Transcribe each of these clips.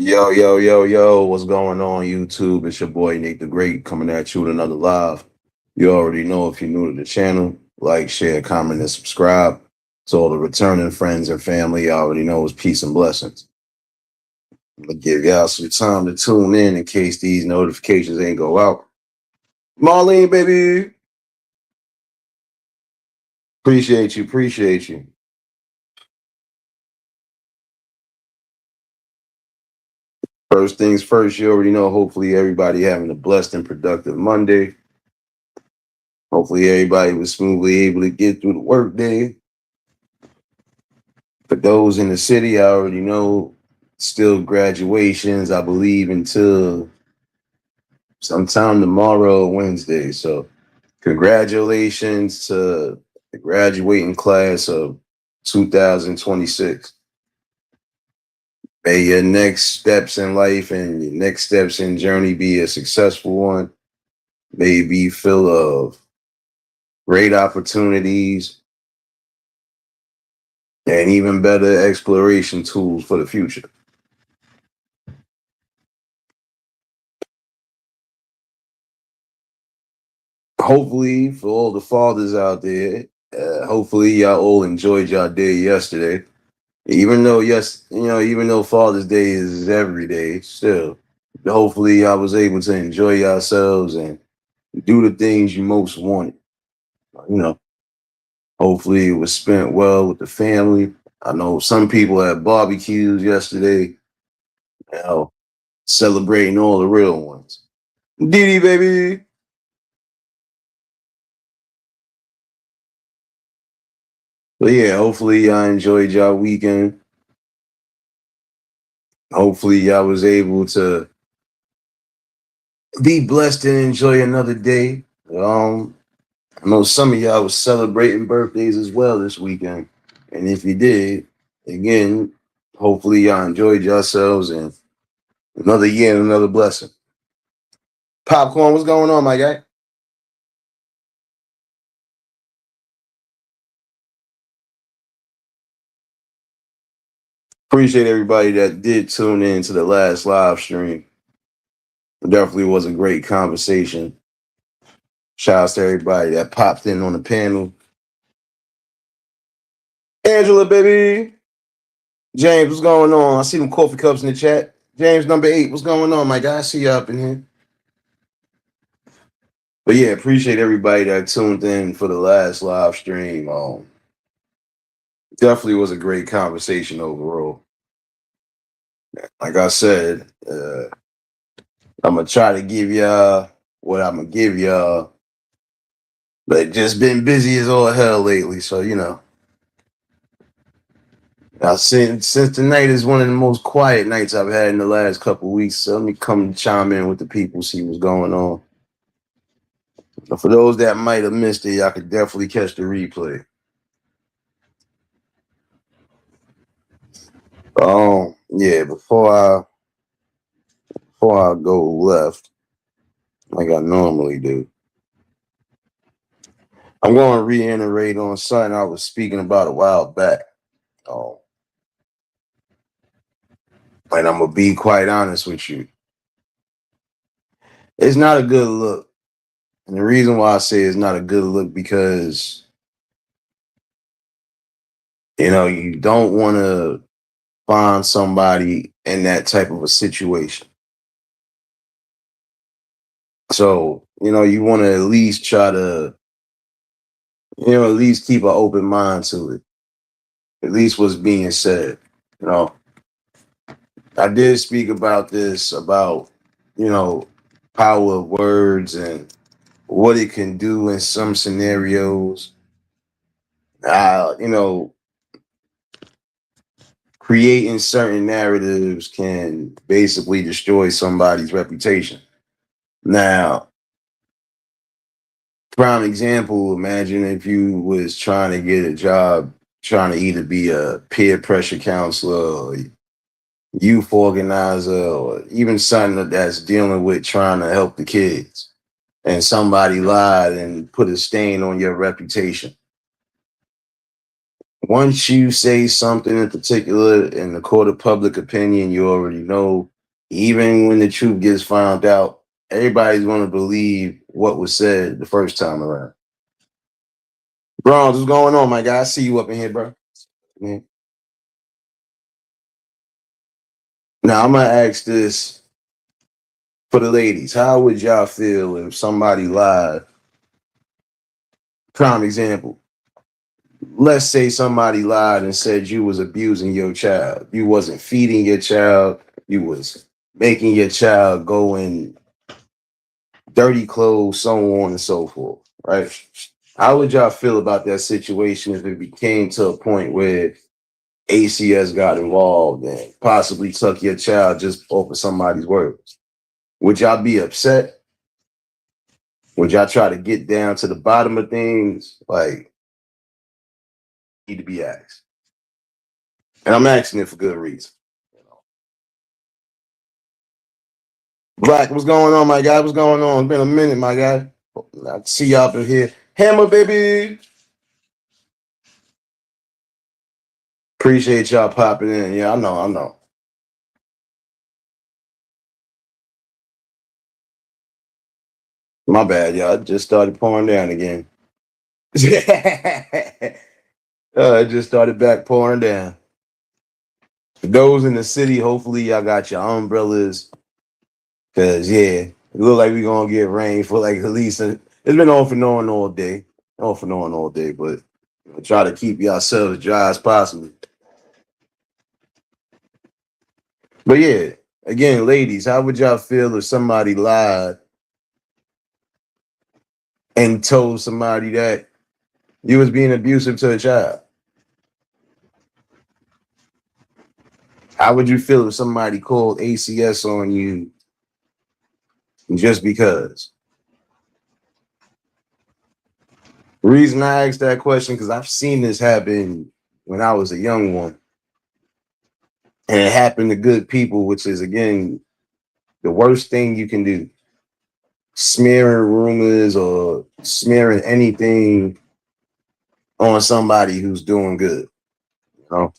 Yo, yo, yo, yo, what's going on, YouTube? It's your boy Nate the Great coming at you with another live. You already know if you're new to the channel, like, share, comment, and subscribe. To all the returning friends and family, you already know it's peace and blessings. I'm gonna give y'all some time to tune in case these notifications ain't go out. Marlene, baby, appreciate you, appreciate you. First things first, you already know, hopefully everybody having a blessed and productive Monday. Hopefully everybody was smoothly able to get through the workday. For those in the city, I already know still graduations, I believe, until sometime tomorrow, Wednesday. So congratulations to the graduating class of 2026. May your next steps in life and your next steps in journey be a successful one. May it be full of great opportunities and even better exploration tools for the future. Hopefully, for all the fathers out there, hopefully y'all all enjoyed y'all day yesterday. Even though, yes, even though Father's Day is every day, still, hopefully y'all was able to enjoy yourselves and do the things you most wanted. You know, hopefully it was spent well with the family. I know some people had barbecues yesterday, you know, celebrating all the real ones. Diddy, baby. But yeah, hopefully y'all enjoyed y'all weekend. Hopefully y'all was able to be blessed and enjoy another day. I know some of y'all was celebrating birthdays as well this weekend. And if you did, again, hopefully y'all enjoyed yourselves and another year and another blessing. Popcorn, what's going on, my guy? Appreciate everybody that did tune in to the last live stream. It definitely was a great conversation. Shout out to everybody that popped in on the panel. Angela, baby. James, what's going on? I see them coffee cups in the chat. James number 8, what's going on, my guy? I see you up in here. But yeah, appreciate everybody that tuned in for the last live stream. Definitely was a great conversation overall. Like I said, I'm gonna try to give y'all what I'm gonna give y'all, but just been busy as all hell lately. So now since tonight is one of the most quiet nights I've had in the last couple of weeks, so let me come chime in with the people, see what's going on. But for those that might have missed it, y'all could definitely catch the replay. Yeah, before I go left, like I normally do, I'm going to reiterate on something I was speaking about a while back. Um, and I'm gonna be quite honest with you. It's not a good look, and the reason why I say it's not a good look because you don't want to find somebody in that type of a situation. So you want to at least try to at least keep an open mind to it. At least what's being said. You know, I did speak about this about power of words and what it can do in some scenarios. Creating certain narratives can basically destroy somebody's reputation. Now, prime example, imagine if you was trying to get a job, trying to either be a peer pressure counselor or youth organizer or even something that's dealing with trying to help the kids. And somebody lied and put a stain on your reputation. once you say something in particular in the court of public opinion, you already know, even when the truth gets found out, everybody's going to believe what was said the first time around. Bronze, what's going on, my guy? I see you up in here, bro. Yeah. Now, I'm going to ask this for the ladies. How would y'all feel if somebody lied? Prime example. Let's say somebody lied and said you was abusing your child. You wasn't feeding your child. You was making your child go in dirty clothes, so on and so forth, right? How would y'all feel about that situation if it became to a point where ACS got involved and possibly took your child just off of somebody's words? Would y'all be upset? Would y'all try to get down to the bottom of things? Like, need to be asked. And I'm asking it for good reason. Black, what's going on, my guy? What's going on? It's been a minute, my guy. I see y'all up in here. Hammer, baby. Appreciate y'all popping in. Yeah, I know. My bad, y'all. It just started pouring down again. It just started back pouring down. For those in the city, hopefully y'all got your umbrellas. Cause yeah, it look like we gonna get rain for like at least it's been on for knowing all day. On for knowing all day, but try to keep yourselves dry as possible. But yeah, again, ladies, how would y'all feel if somebody lied and told somebody that you was being abusive to a child? How would you feel if somebody called ACS on you just because? The reason I asked that question because I've seen this happen when I was a young one, and it happened to good people, which is again the worst thing you can do. Smearing rumors or smearing anything on somebody who's doing good. You know?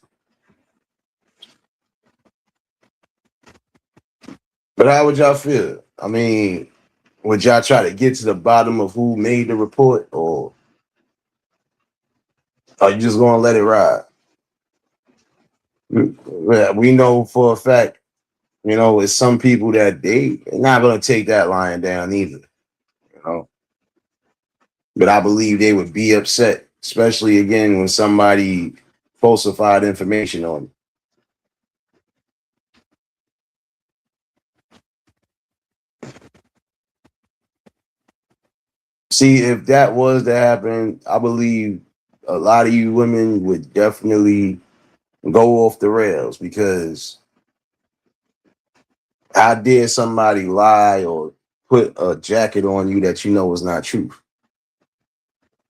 But how would y'all feel? I mean, would y'all try to get to the bottom of who made the report, or are you just gonna let it ride? We know for a fact, it's some people that they're not gonna take that lying down either. You know, but I believe they would be upset, especially again when somebody falsified information on them. See, if that was to happen, I believe a lot of you women would definitely go off the rails because how dare somebody lie or put a jacket on you that you know is not true?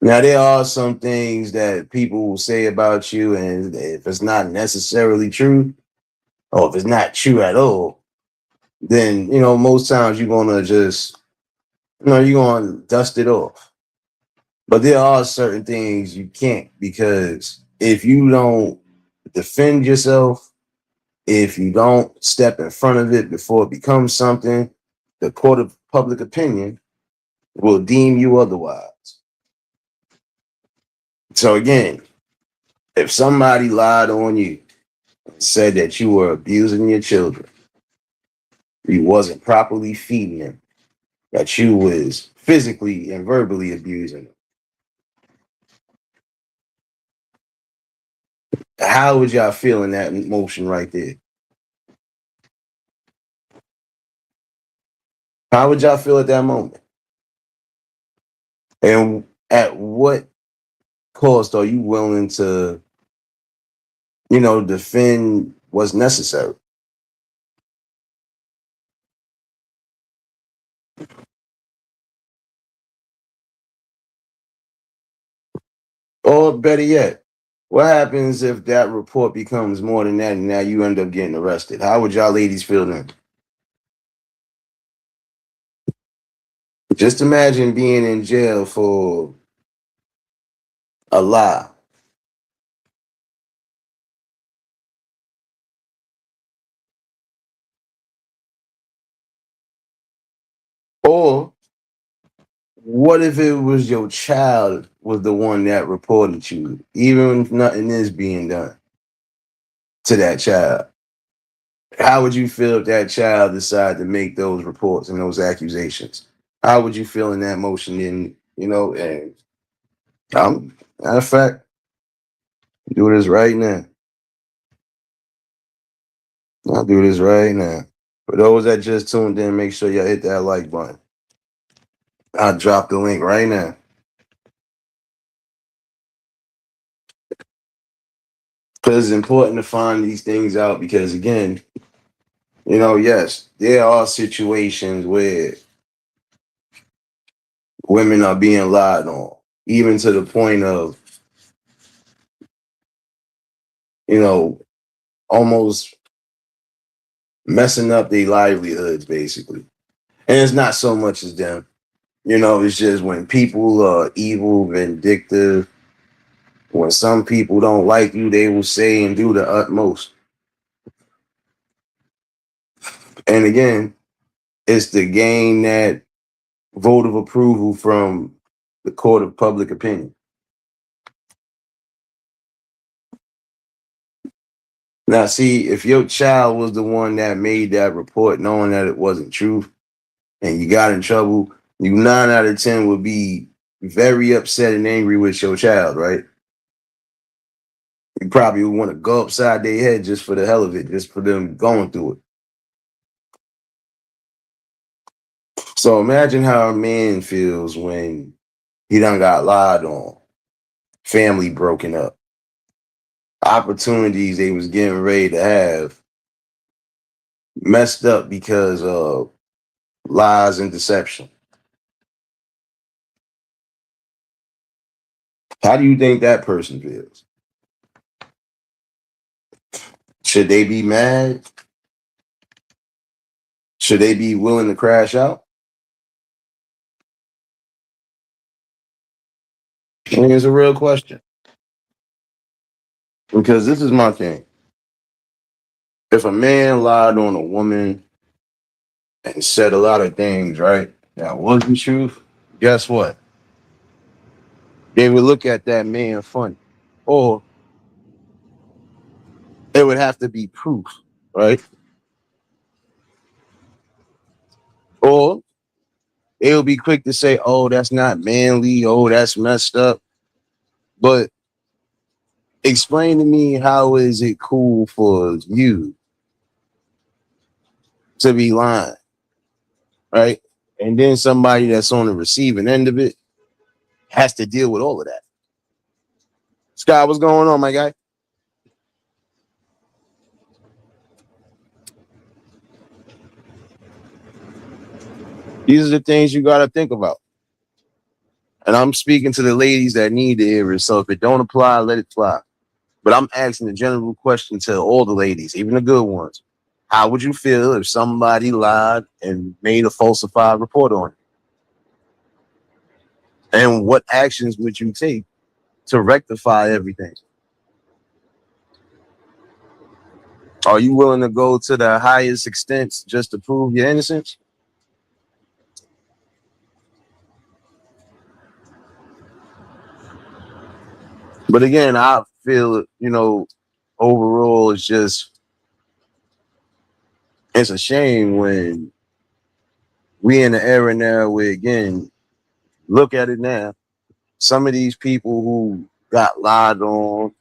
Now, there are some things that people will say about you, and if it's not necessarily true, or if it's not true at all, then, most times you're going to just, you're going to dust it off. But there are certain things you can't because if you don't defend yourself, if you don't step in front of it before it becomes something, the court of public opinion will deem you otherwise. So again, if somebody lied on you, said that you were abusing your children, you wasn't properly feeding them, that you was physically and verbally abusing them, how would y'all feel in that motion right there? How would y'all feel at that moment? And at what cost are you willing to, defend what's necessary? Or better yet, what happens if that report becomes more than that and now you end up getting arrested? How would y'all ladies feel then? Just imagine being in jail for a lie. Or what if it was your child was the one that reported you, even if nothing is being done to that child? How would you feel if that child decided to make those reports and those accusations? How would you feel in that motion? And and matter of fact, do this right now. I'll do this right now. For those that just tuned in, make sure y'all hit that like button. I'll drop the link right now. Because it's important to find these things out because, again, yes, there are situations where women are being lied on, even to the point of, almost messing up their livelihoods, basically. And it's not so much as them. It's just when people are evil, vindictive, when some people don't like you, they will say and do the utmost. And again, it's to gain that vote of approval from the court of public opinion. Now, see, if your child was the one that made that report knowing that it wasn't true and you got in trouble, you 9 out of 10 would be very upset and angry with your child, right? You probably would want to go upside their head just for the hell of it, just for them going through it. So imagine how a man feels when he done got lied on, family broken up, opportunities they was getting ready to have messed up because of lies and deception. How do you think that person feels? Should they be mad? Should they be willing to crash out? I think it's a real question. Because this is my thing. If a man lied on a woman and said a lot of things, right, that wasn't truth, guess what? They would look at that man funny. Or it would have to be proof, right? Or they will be quick to say, oh, that's not manly. Oh, that's messed up. But explain to me, how is it cool for you to be lying, right? And then somebody that's on the receiving end of it has to deal with all of that. Scott, what's going on, my guy? These are the things you got to think about. And I'm speaking to the ladies that need to hear it. So if it don't apply, let it fly. But I'm asking the general question to all the ladies, even the good ones. How would you feel if somebody lied and made a falsified report on it? And what actions would you take to rectify everything? Are you willing to go to the highest extents just to prove your innocence? But again, I feel, overall, it's a shame when we in the era now where, again, look at it now. Some of these people who got lied on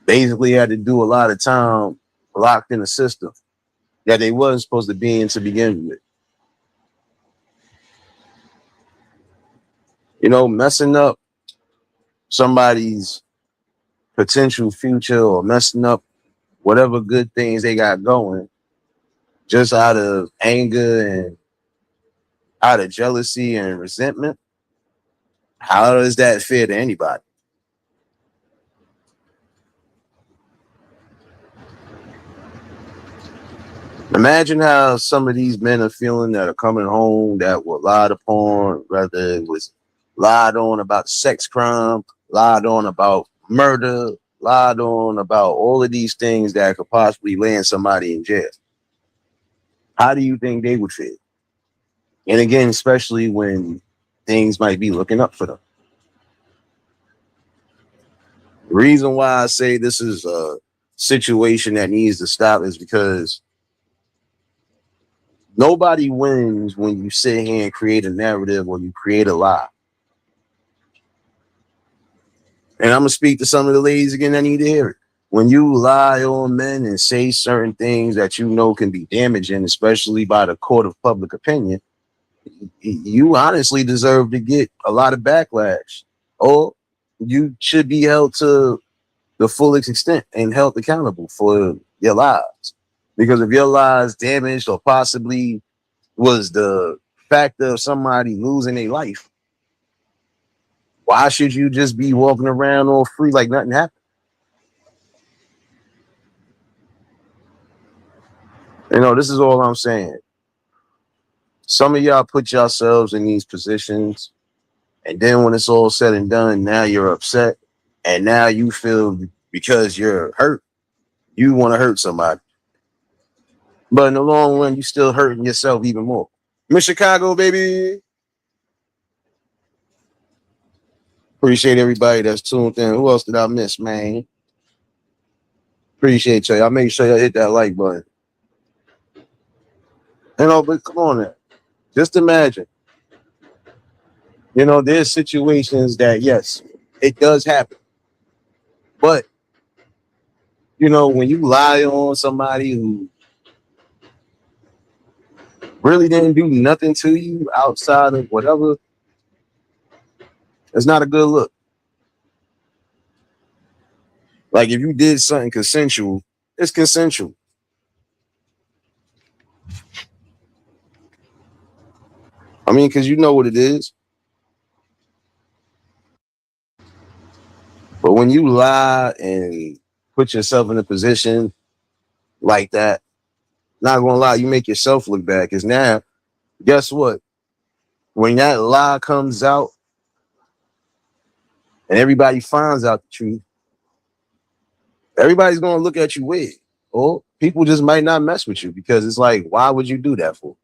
basically had to do a lot of time locked in the system that they wasn't supposed to be in to begin with. Messing up somebody's potential future or messing up whatever good things they got going just out of anger and out of jealousy and resentment. How does that fair to anybody? Imagine how some of these men are feeling that are coming home that were lied upon, whether it was lied on about sex crime, lied on about murder, lied on about all of these things that could possibly land somebody in jail. How do you think they would feel? And again, especially when things might be looking up for them. The reason why I say this is a situation that needs to stop is because nobody wins when you sit here and create a narrative or you create a lie. And I'm gonna speak to some of the ladies again that need to hear it. When you lie on men and say certain things that you know can be damaging, especially by the court of public opinion, you honestly deserve to get a lot of backlash. Or you should be held to the fullest extent and held accountable for your lies. Because if your lies damaged or possibly was the factor of somebody losing their life, why should you just be walking around all free like nothing happened? This is all I'm saying. Some of y'all put yourselves in these positions, and then when it's all said and done, now you're upset, and now you feel because you're hurt, you want to hurt somebody. But in the long run, you still hurting yourself even more. Miss Chicago, baby. Appreciate everybody that's tuned in. Who else did I miss, man? Appreciate y'all. Y'all make sure y'all hit that like button. But come on now. Just imagine. There's situations that, yes, it does happen. But, when you lie on somebody who really didn't do nothing to you outside of whatever, it's not a good look. Like if you did something consensual, it's consensual. I mean, because you know what it is. But when you lie and put yourself in a position like that, not gonna lie, you make yourself look bad. Because now, guess what? When that lie comes out and everybody finds out the truth, everybody's gonna look at you weird. Or people just might not mess with you because it's like, why would you do that for?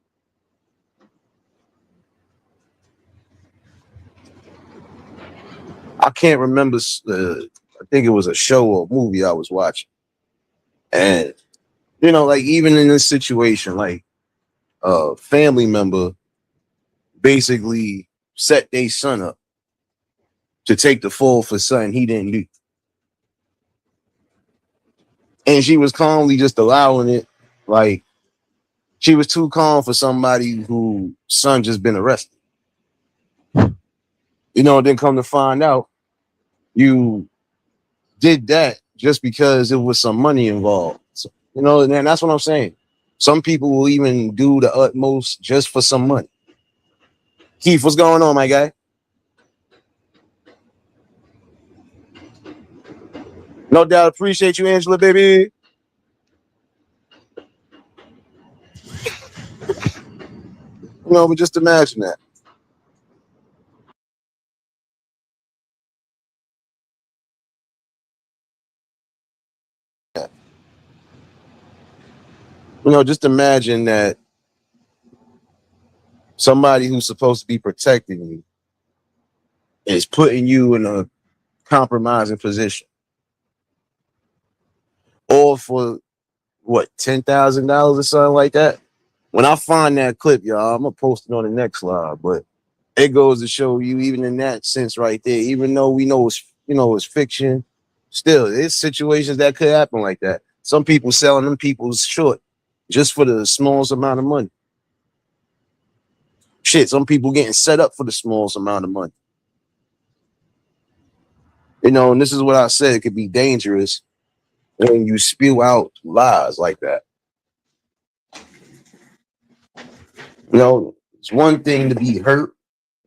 I can't remember. I think it was a show or a movie I was watching, and like even in this situation, like a family member basically set their son up to take the fall for something he didn't do, and she was calmly just allowing it. Like she was too calm for somebody whose son just been arrested. Then come to find out, you did that just because it was some money involved. So, and that's what I'm saying. Some people will even do the utmost just for some money. Keith, what's going on, my guy? No doubt. Appreciate you, Angela, baby. But just imagine that. Just imagine that somebody who's supposed to be protecting you is putting you in a compromising position. All for what, $10,000 or something like that? When I find that clip, y'all, I'm gonna post it on the next slide. But it goes to show you, even in that sense, right there. Even though we know it's fiction, still, there's situations that could happen like that. Some people selling them people short just for the smallest amount of money. Shit, some people getting set up for the smallest amount of money. And this is what I said, it could be dangerous when you spew out lies like that. It's one thing to be hurt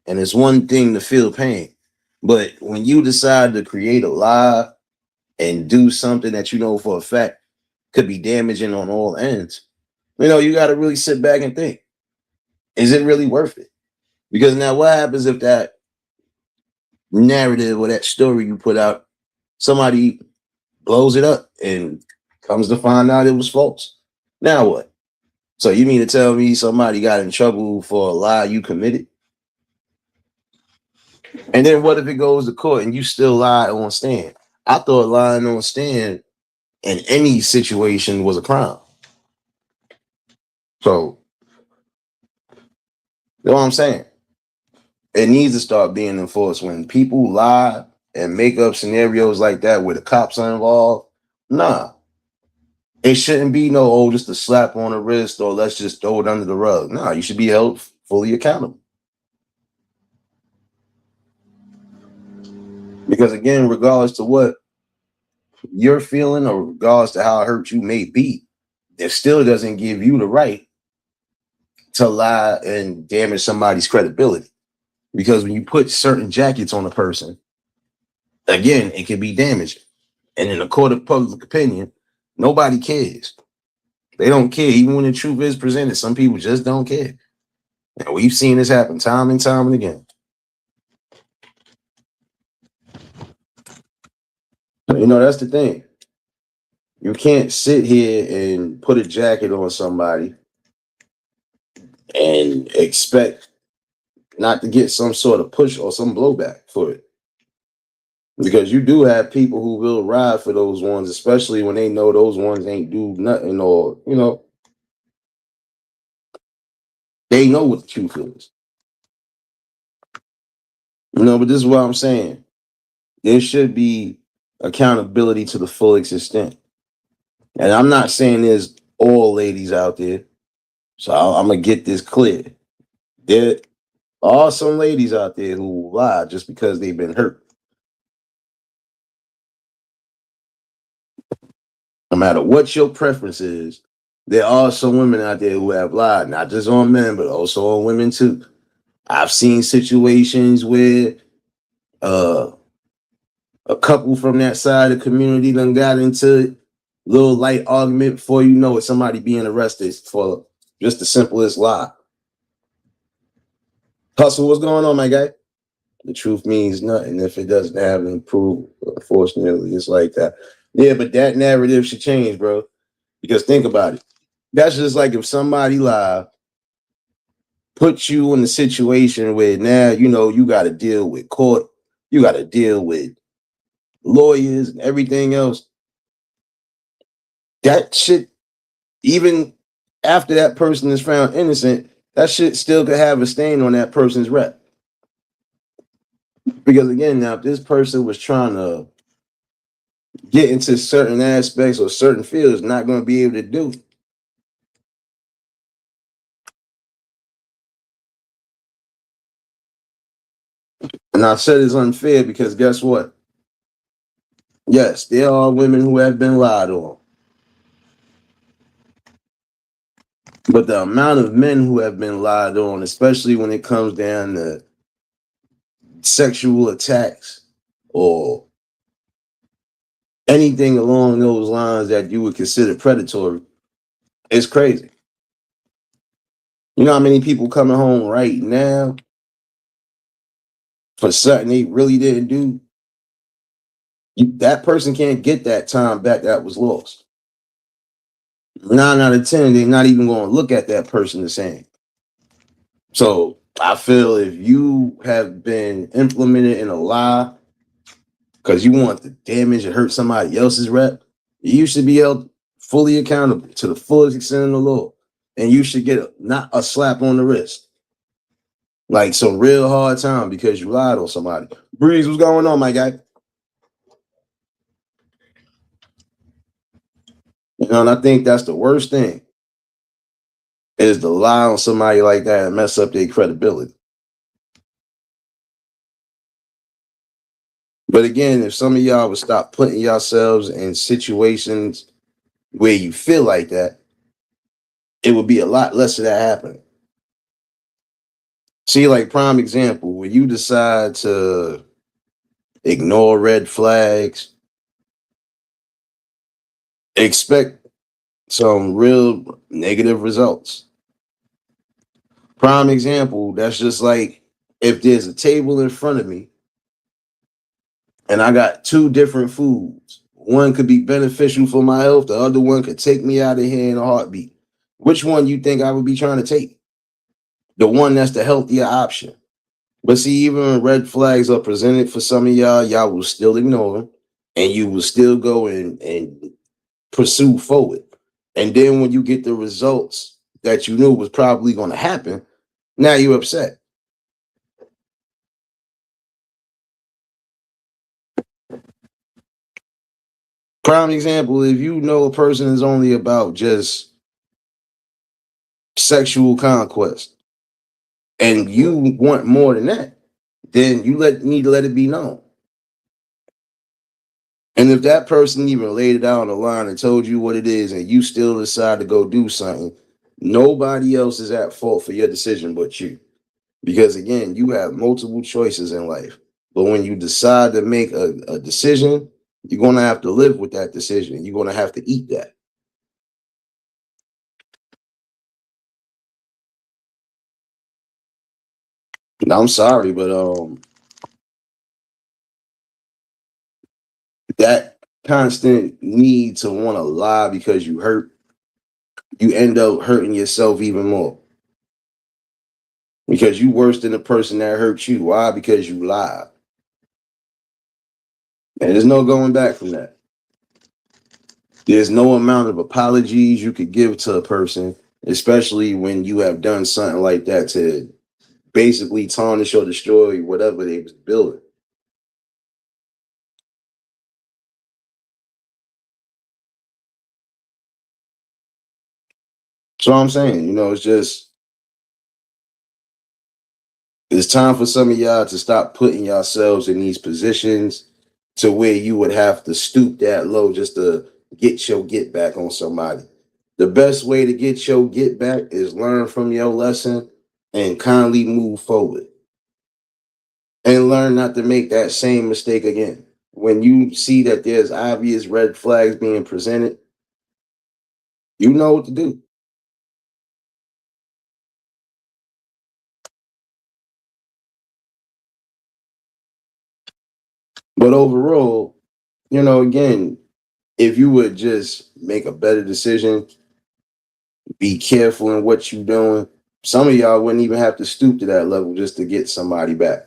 and it's one thing to feel pain. But when you decide to create a lie and do something that you know for a fact could be damaging on all ends, you got to really sit back and think, is it really worth it? Because now what happens if that narrative or that story you put out, somebody blows it up and comes to find out it was false? Now what? So you mean to tell me somebody got in trouble for a lie you committed? And then what if it goes to court and you still lie on stand? I thought lying on stand in any situation was a crime. So, you know what I'm saying? It needs to start being enforced when people lie and make up scenarios like that where the cops are involved. Nah, it shouldn't be no, oh, just a slap on the wrist or let's just throw it under the rug. Nah, you should be held fully accountable. Because again, regardless to what you're feeling or regardless to how hurt you may be, it still doesn't give you the right to lie and damage somebody's credibility. Because when you put certain jackets on a person, again, it can be damaging. And in a court of public opinion, nobody cares. They don't care. Even when the truth is presented, some people just don't care. And we've seen this happen time and time and again. You know, that's the thing. You can't sit here and put a jacket on somebody and expect not to get some sort of push or some blowback for it. Because you do have people who will ride for those ones, especially when they know those ones ain't do nothing or, you know, they know what the truth is. You know, but this is what I'm saying. There should be accountability to the full extent. And I'm not saying there's all ladies out there. So I'm going to get this clear. There are some ladies out there who lie just because they've been hurt. No matter what your preference is, there are some women out there who have lied, not just on men, but also on women too. I've seen situations where uh, a couple from that side of the community done got into a little light argument before you know it, somebody being arrested for just the simplest lie. Hustle, what's going on, my guy? The truth means nothing if it doesn't have any proof. Unfortunately, it's like that. Yeah, but that narrative should change, bro. Because think about it. That's just like if somebody lied, put you in a situation where now, you know, you got to deal with court, you got to deal with lawyers and everything else. That shit, even after that person is found innocent, that shit still could have a stain on that person's rep. Because again, now if this person was trying to get into certain aspects or certain fields, not going to be able to do. And I said it's unfair because guess what? Yes, there are women who have been lied on. But the amount of men who have been lied on, especially when it comes down to sexual attacks or anything along those lines that you would consider predatory, is crazy. You know how many people coming home right now for something they really didn't do? That person can't get that time back that was lost. 9 out of 10, they're not even going to look at that person the same. So I feel if you have been implemented in a lie because you want to damage and hurt somebody else's rep, you should be held fully accountable to the fullest extent of the law. And you should get not a slap on the wrist. Like some real hard time because you lied on somebody. Breeze, what's going on, my guy? You know, and I think that's the worst thing is to lie on somebody like that and mess up their credibility. But again, if some of y'all would stop putting yourselves in situations where you feel like that, it would be a lot less of that happening. See, like prime example, when you decide to ignore red flags, expect some real negative results. Prime example, that's just like if there's a table in front of me and I got two different foods. One could be beneficial for my health, the other one could take me out of here in a heartbeat. Which one you think I would be trying to take? The one that's the healthier option. But see, even when red flags are presented for some of y'all, y'all will still ignore them, and you will still go and pursue forward. And then when you get the results that you knew was probably going to happen, now you're upset. Prime example, if you know a person is only about just sexual conquest and you want more than that, then you need to let it be known. And if that person even laid it out on the line and told you what it is and you still decide to go do something, nobody else is at fault for your decision but you. Because again, you have multiple choices in life. But when you decide to make a decision, you're going to have to live with that decision. You're going to have to eat that. Now, I'm sorry, but that constant need to want to lie because you hurt, you end up hurting yourself even more. Because you worse than the person that hurt you. Why? Because you lied. And there's no going back from that. There's no amount of apologies you could give to a person, especially when you have done something like that to basically tarnish or destroy whatever they was building. So I'm saying, it's time for some of y'all to stop putting yourselves in these positions to where you would have to stoop that low just to get your get back on somebody. The best way to get your get back is learn from your lesson and kindly move forward and learn not to make that same mistake again. When you see that there's obvious red flags being presented, you know what to do. But overall, again, if you would just make a better decision, be careful in what you're doing, some of y'all wouldn't even have to stoop to that level just to get somebody back.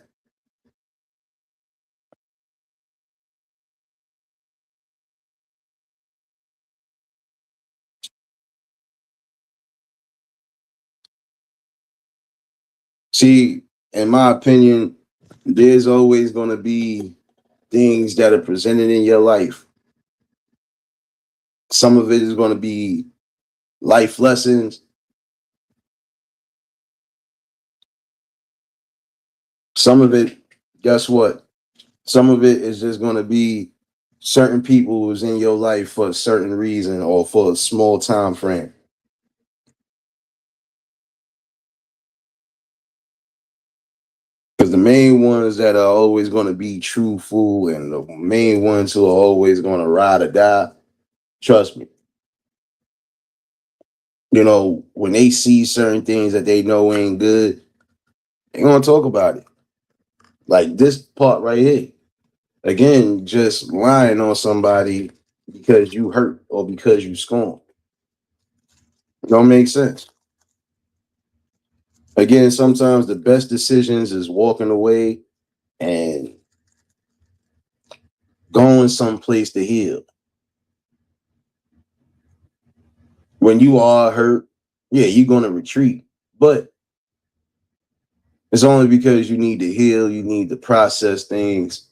See, in my opinion, there's always going to be things that are presented in your life. Some of it is going to be life lessons. Some of it, guess what? Some of it is just going to be certain people who's in your life for a certain reason or for a small time frame. Because the main ones that are always going to be truthful and the main ones who are always going to ride or die, trust me, when they see certain things that they know ain't good, they're going to talk about it. Like this part right here. Again, just lying on somebody because you hurt or because you scorn. Don't make sense. Again, sometimes the best decisions is walking away and going someplace to heal. When you are hurt, yeah, you're going to retreat. But it's only because you need to heal, you need to process things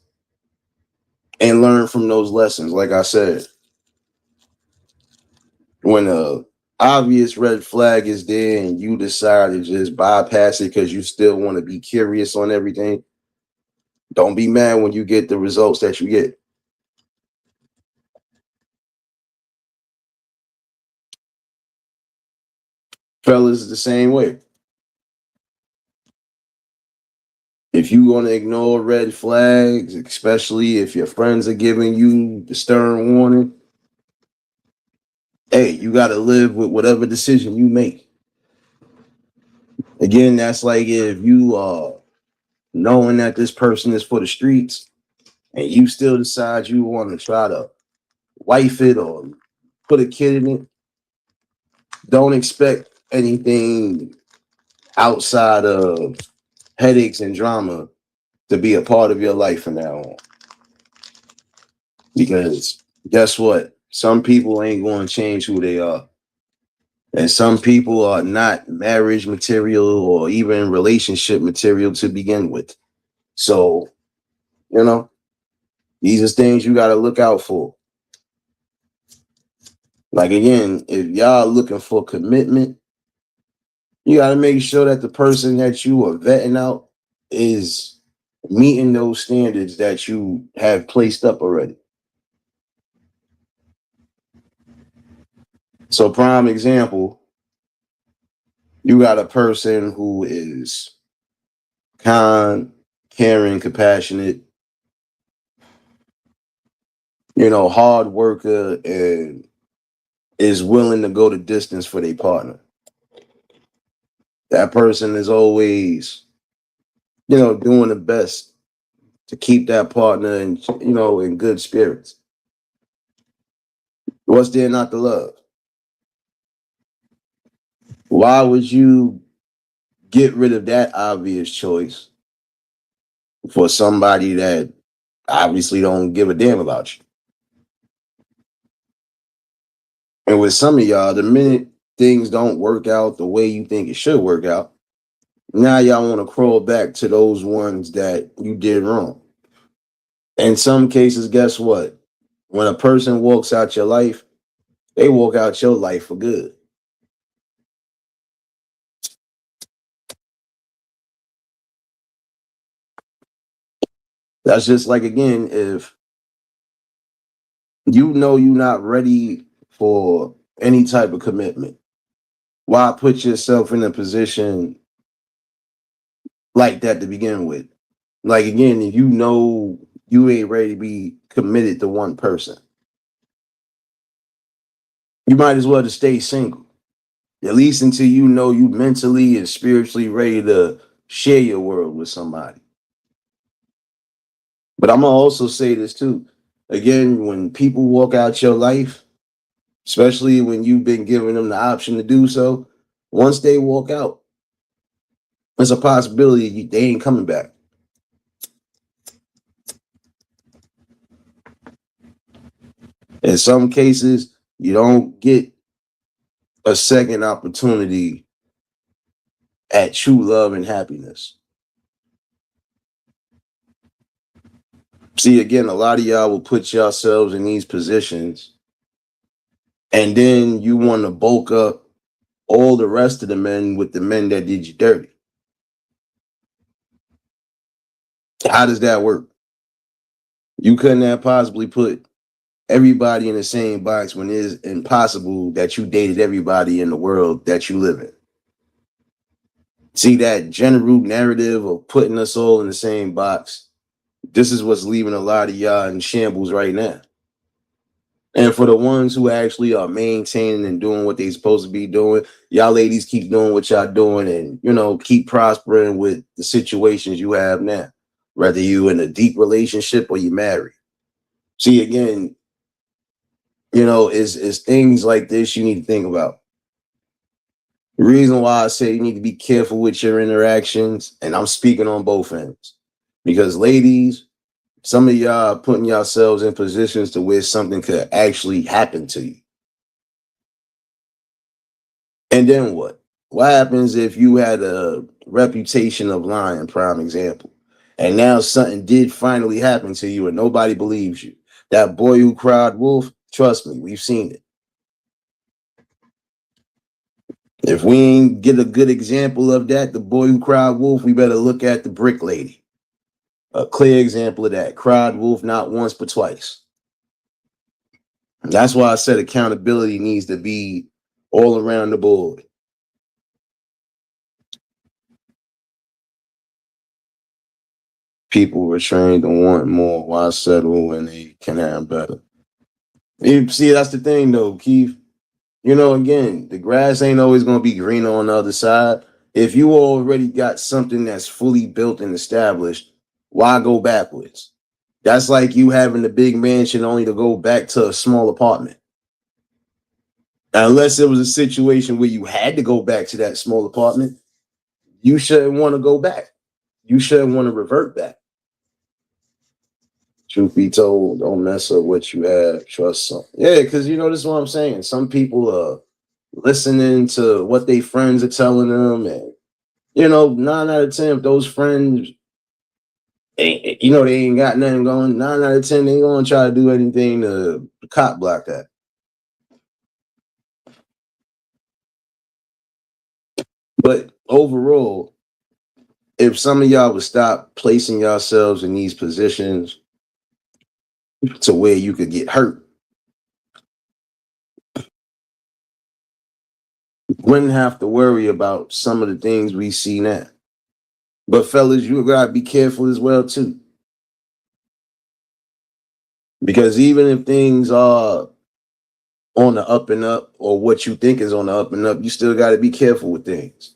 and learn from those lessons. Like I said, when a obvious red flag is there and you decide to just bypass it because you still want to be curious on everything, don't be mad when you get the results that you get. Fellas is the same way. If you want to ignore red flags, especially if your friends are giving you the stern warning, hey, you got to live with whatever decision you make. Again, that's like if you knowing that this person is for the streets and you still decide you want to try to wife it or put a kid in it, Don't expect anything outside of headaches and drama to be a part of your life from now on. Because guess what? Some people ain't going to change who they are. And some people are not marriage material or even relationship material to begin with. So, you know, these are things you got to look out for. Like, again, if y'all looking for commitment, you got to make sure that the person that you are vetting out is meeting those standards that you have placed up already. So, prime example, you got a person who is kind, caring, compassionate, hard worker, and is willing to go the distance for their partner. That person is always, doing the best to keep that partner in good spirits. What's there not to love? Why would you get rid of that obvious choice for somebody that obviously don't give a damn about you? And with some of y'all, the minute things don't work out the way you think it should work out, now y'all want to crawl back to those ones that you did wrong. In some cases, guess what? When a person walks out your life, they walk out your life for good. That's just like, again, if you know you're not ready for any type of commitment, why put yourself in a position like that to begin with? Like, again, if you know you ain't ready to be committed to one person, you might as well just stay single. At least until you know you mentally and spiritually ready to share your world with somebody. But I'm gonna also say this too. Again, when people walk out your life, especially when you've been giving them the option to do so, once they walk out, there's a possibility they ain't coming back. In some cases, you don't get a second opportunity at true love and happiness. See, again, a lot of y'all will put yourselves in these positions and then you want to bulk up all the rest of the men with the men that did you dirty. How does that work? You couldn't have possibly put everybody in the same box when it's impossible that you dated everybody in the world that you live in. See, that general narrative of putting us all in the same box, this is what's leaving a lot of y'all in shambles right now. And for the ones who actually are maintaining and doing what they're supposed to be doing, y'all ladies keep doing what y'all doing and, keep prospering with the situations you have now, whether you in a deep relationship or you married. See, again, is things like this you need to think about. The reason why I say you need to be careful with your interactions, and I'm speaking on both ends, because ladies, some of y'all are putting yourselves in positions to where something could actually happen to you. And then what? What happens if you had a reputation of lying, prime example, and now something did finally happen to you and nobody believes you? That boy who cried wolf, trust me, we've seen it. If we ain't get a good example of that, the boy who cried wolf, we better look at the brick lady. A clear example of that. Cried wolf not once but twice. That's why I said accountability needs to be all around the board. People were trained to want more. Why settle when they can have better? You see, that's the thing though, Keith. Again, the grass ain't always going to be greener on the other side. If you already got something that's fully built and established, why go backwards? That's like you having a big mansion only to go back to a small apartment. Unless it was a situation where you had to go back to that small apartment, you shouldn't want to go back. You shouldn't want to revert back. Truth be told, don't mess up what you have. Trust some. Yeah, because this is what I'm saying. Some people are listening to what their friends are telling them, and 9 out of 10, if those friends they ain't got nothing going. 9 out of 10, they ain't gonna try to do anything to cop block that. But overall, if some of y'all would stop placing yourselves in these positions to where you could get hurt, wouldn't have to worry about some of the things we see now. But fellas, you gotta be careful as well too. Because even if things are on the up and up, or what you think is on the up and up, you still gotta be careful with things.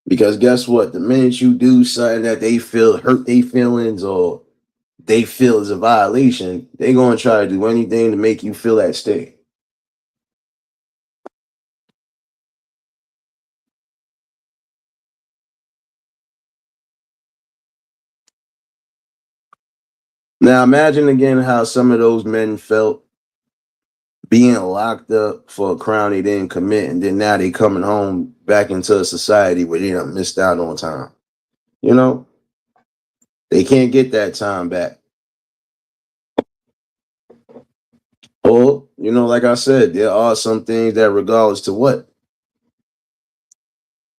Because guess what? The minute you do something that they feel hurt their feelings, or they feel is a violation, they're gonna try to do anything to make you feel that sting. Now imagine again how some of those men felt being locked up for a crime they didn't commit, and then now they coming home back into a society where they done missed out on time. You know, they can't get that time back. Or, like I said, there are some things that regardless to what,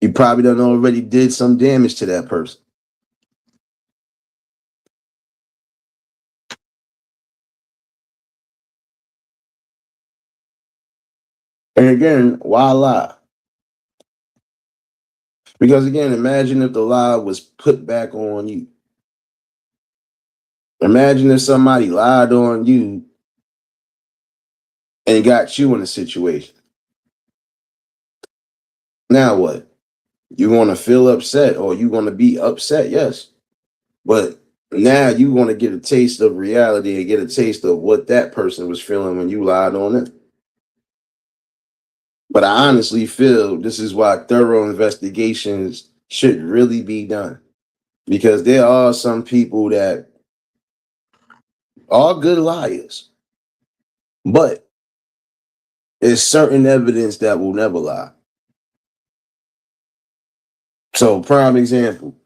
you probably done already did some damage to that person. And again, why lie? Because again, imagine if the lie was put back on you. Imagine if somebody lied on you and got you in a situation. Now what? You're going to feel upset, or you're going to be upset, yes. But now you want to get a taste of reality and get a taste of what that person was feeling when you lied on it. But I honestly feel this is why thorough investigations should really be done. Because there are some people that are good liars, but there's certain evidence that will never lie. So, prime example,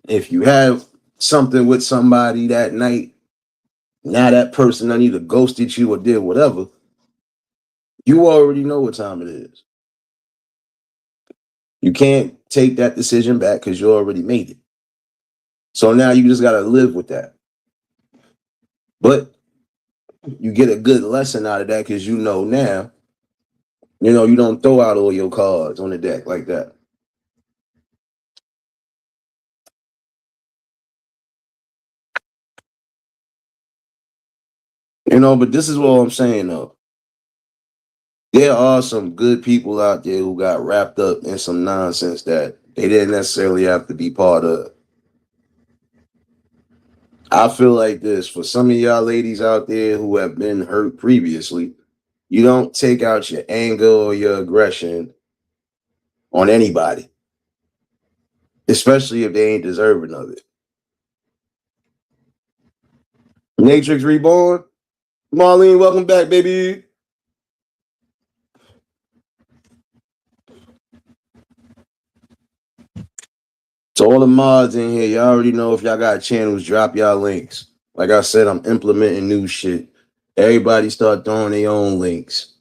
if you have something with somebody that night, now that person done either ghosted you or did whatever, you already know what time it is. You can't take that decision back because you already made it. So now you just got to live with that. But you get a good lesson out of that because now, you don't throw out all your cards on the deck like that. But this is what I'm saying though. There are some good people out there who got wrapped up in some nonsense that they didn't necessarily have to be part of. I feel like this for some of y'all ladies out there who have been hurt previously, you don't take out your anger or your aggression on anybody, especially if they ain't deserving of it. Matrix Reborn, Marlene, welcome back, baby. To all the mods in here, y'all already know if y'all got channels, drop y'all links. Like I said, I'm implementing new shit. Everybody start throwing their own links.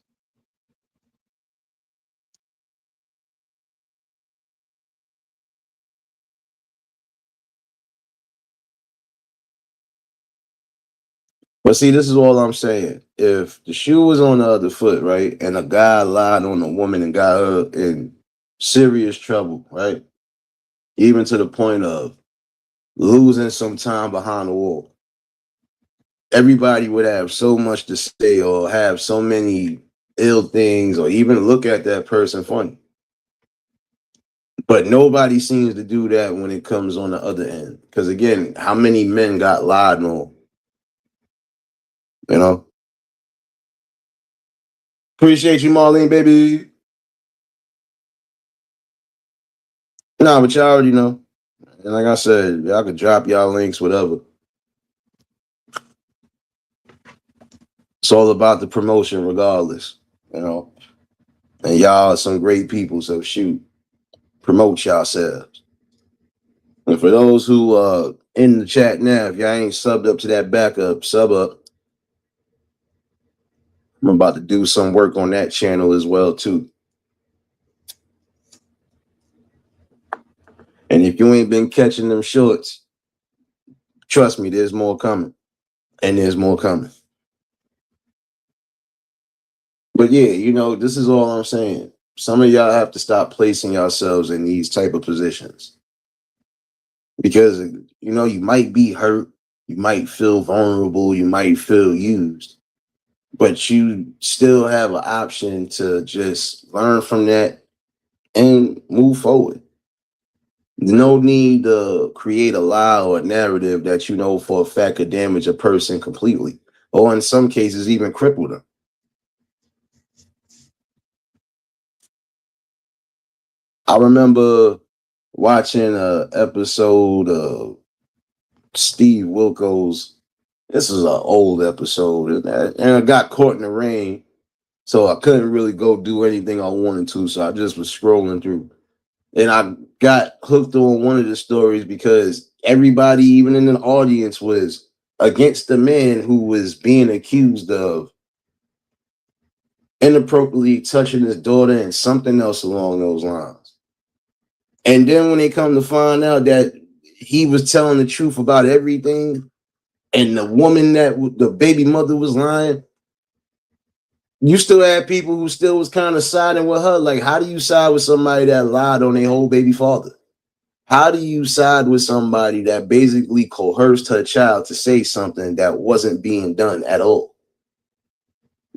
But see, this is all I'm saying. If the shoe was on the other foot, right, and a guy lied on a woman and got her in serious trouble, right, even to the point of losing some time behind the wall, everybody would have so much to say or have so many ill things or even look at that person funny. But nobody seems to do that when it comes on the other end. Because again, how many men got lied on? You know? Appreciate you, Marlene, baby. Nah, but y'all already know. And like I said, y'all could drop y'all links, whatever. It's all about the promotion, regardless. You know. And y'all are some great people, so shoot, promote yourselves. And for those who in the chat now, if y'all ain't subbed up to that backup, sub up. I'm about to do some work on that channel as well too. And if you ain't been catching them shorts, trust me, there's more coming. And there's more coming. But yeah, you know, this is all I'm saying. Some of y'all have to stop placing yourselves in these type of positions. Because you know, you might be hurt, you might feel vulnerable, you might feel used, but you still have an option to just learn from that and move forward. No need to create a lie or a narrative that you know for a fact could damage a person completely, or in some cases, even cripple them. I remember watching a episode of Steve Wilkos. This is an old episode, and I got caught in the rain, so I couldn't really go do anything I wanted to. So I just was scrolling through, and I got hooked on one of the stories because everybody, even in the audience, was against the man who was being accused of inappropriately touching his daughter and something else along those lines. And then when they come to find out that he was telling the truth about everything, and the woman that the baby mother was lying, you still had people who still was kind of siding with her. Like, how do you side with somebody that lied on their whole baby father? How do you side with somebody that basically coerced her child to say something that wasn't being done at all?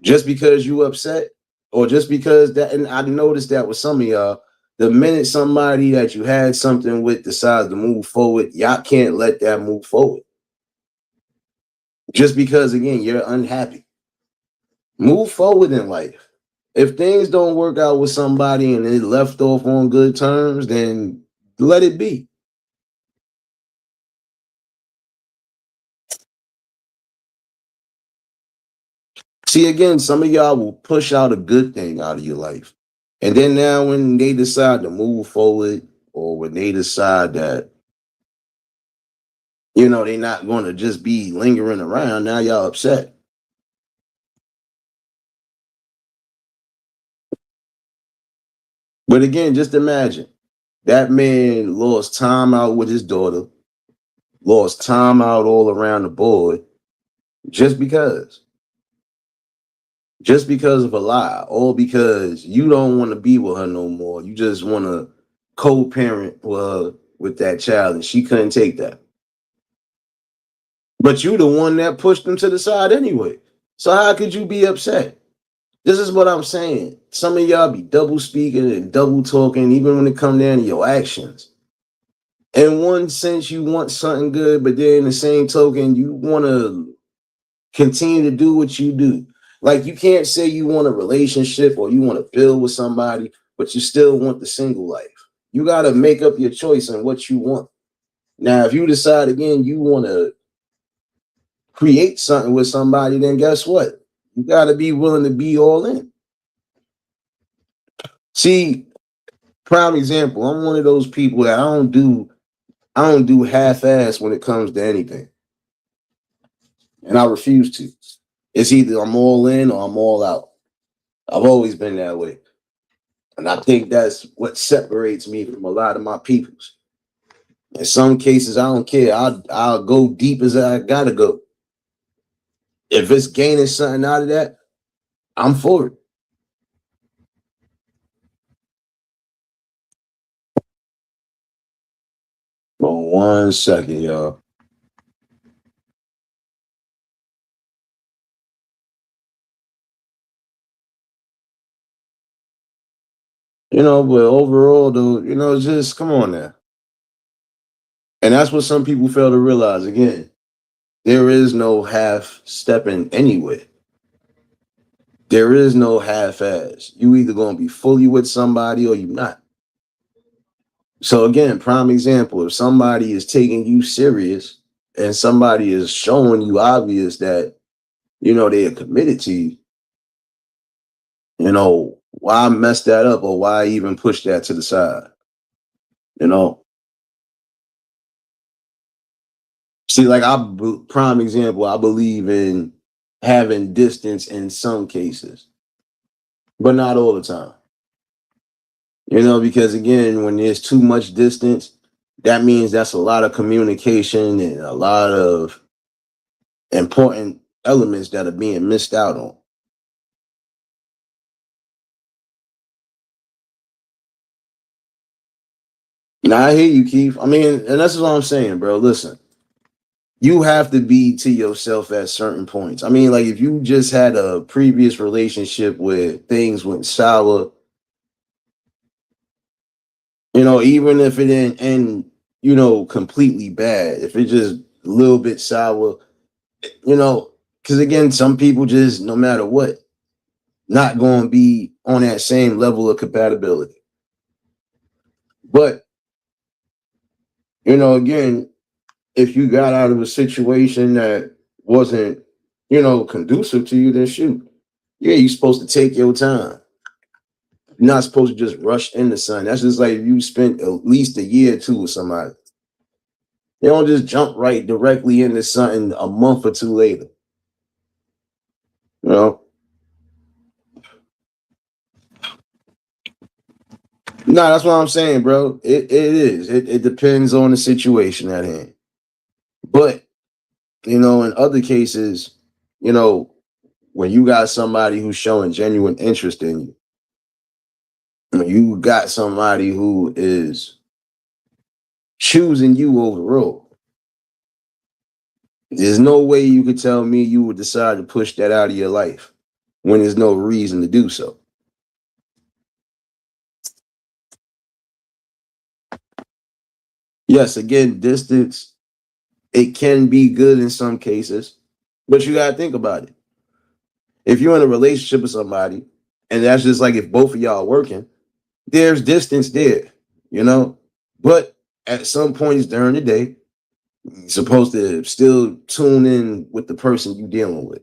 Just because you upset, or just because that, and I noticed that with some of y'all, the minute somebody that you had something with decides to move forward, y'all can't let that move forward. Just because, again, you're unhappy. Move forward in life. If things don't work out with somebody and it left off on good terms, then let it be. See, again, some of y'all will push out a good thing out of your life. And then now when they decide to move forward, or when they decide that, you know, they're not going to just be lingering around, now y'all upset. But again, just imagine that man lost time out with his daughter, lost time out all around the board, just because. Just because of a lie, or because you don't want to be with her no more. You just want to co-parent with that child, and she couldn't take that. But you the one that pushed them to the side anyway. So how could you be upset? This is what I'm saying. Some of y'all be double speaking and double talking, even when it come down to your actions. In one sense, you want something good, but then in the same token, you want to continue to do what you do. Like, you can't say you want a relationship or you want to build with somebody, but you still want the single life. You got to make up your choice on what you want. Now, if you decide again you want to create something with somebody, then guess what? You got to be willing to be all in. See, prime example, I'm one of those people that I don't do half-ass when it comes to anything. And I refuse to. It's either I'm all in or I'm all out. I've always been that way. And I think that's what separates me from a lot of my peoples. In some cases, I don't care. I'll go deep as I gotta go. If it's gaining something out of that, I'm for it. For 1 second, y'all. You know, but overall, though, you know, just come on now. And that's what some people fail to realize. Again, there is no half stepping anywhere. There is no half-ass. You either gonna be fully with somebody or you not. So again, prime example, if somebody is taking you serious and somebody is showing you obvious that they are committed to you, why mess that up or why even push that to the side? You know, see, like prime example, I believe in having distance in some cases, but not all the time. Because again, when there's too much distance, that means that's a lot of communication and a lot of important elements that are being missed out on. Now I hear you, Keith. I mean, and that's what I'm saying, bro. Listen, you have to be to yourself at certain points. I mean, like if you just had a previous relationship where things went sour, even if it didn't end, completely bad, if it just a little bit sour, because again, some people just, no matter what, not going to be on that same level of compatibility. But, again, if you got out of a situation that wasn't, conducive to you, then shoot. Yeah, you're supposed to take your time. You're not supposed to just rush into something. That's just like if you spent at least a year or two with somebody. They don't just jump right directly into something a month or two later. You know? No, that's what I'm saying, bro. It is. It depends on the situation at hand. But, in other cases, you know, when you got somebody who's showing genuine interest in you, when you got somebody who is choosing you overall, there's no way you could tell me you would decide to push that out of your life when there's no reason to do so. Yes, again, distance, it can be good in some cases, but you got to think about it. If you're in a relationship with somebody, and that's just like if both of y'all are working, there's distance there, you know? But at some points during the day, you're supposed to still tune in with the person you're dealing with.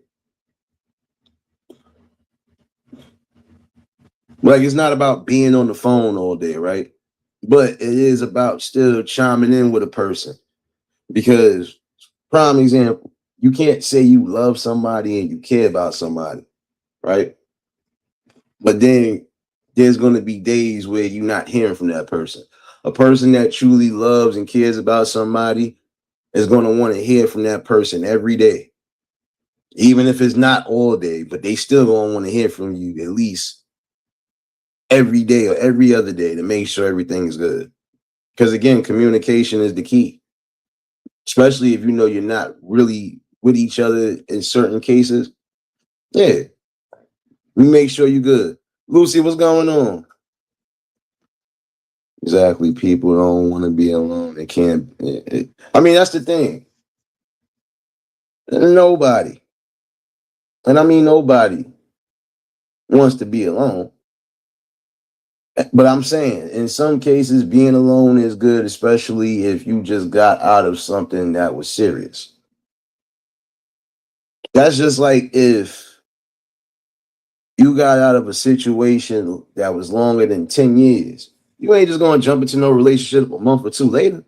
Like it's not about being on the phone all day, right? But it is about still chiming in with a person. Because, prime example, you can't say you love somebody and you care about somebody, right? But then there's going to be days where you're not hearing from that person. A person that truly loves and cares about somebody is going to want to hear from that person every day, even if it's not all day, but they still going to want to hear from you at least every day or every other day to make sure everything's good. Because again, communication is the key, especially if you're not really with each other in certain cases. Yeah, we make sure you're good. Lucy, what's going on? Exactly. People don't want to be alone. They can't. I mean, that's the thing. Nobody, and I mean nobody, wants to be alone. But I'm saying, in some cases, being alone is good, especially if you just got out of something that was serious. That's just like if you got out of a situation that was longer than 10 years. You ain't just going to jump into no relationship a month or two later.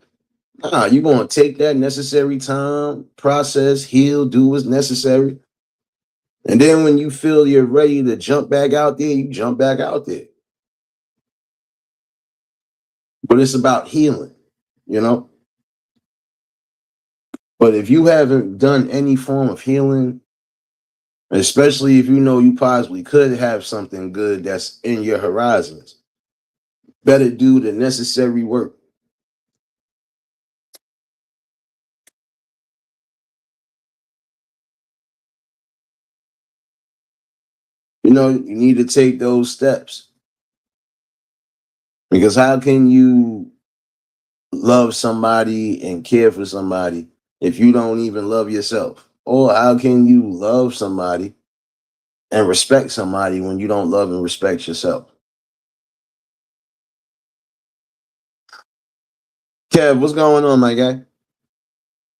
Nah, you're going to take that necessary time, process, heal, do what's necessary. And then when you feel you're ready to jump back out there, you jump back out there. But it's about healing, you know? But if you haven't done any form of healing, especially if you know you possibly could have something good that's in your horizons, better do the necessary work. You need to take those steps because how can you love somebody and care for somebody if you don't even love yourself? Or how can you love somebody and respect somebody when you don't love and respect yourself. Kev, what's going on, my guy?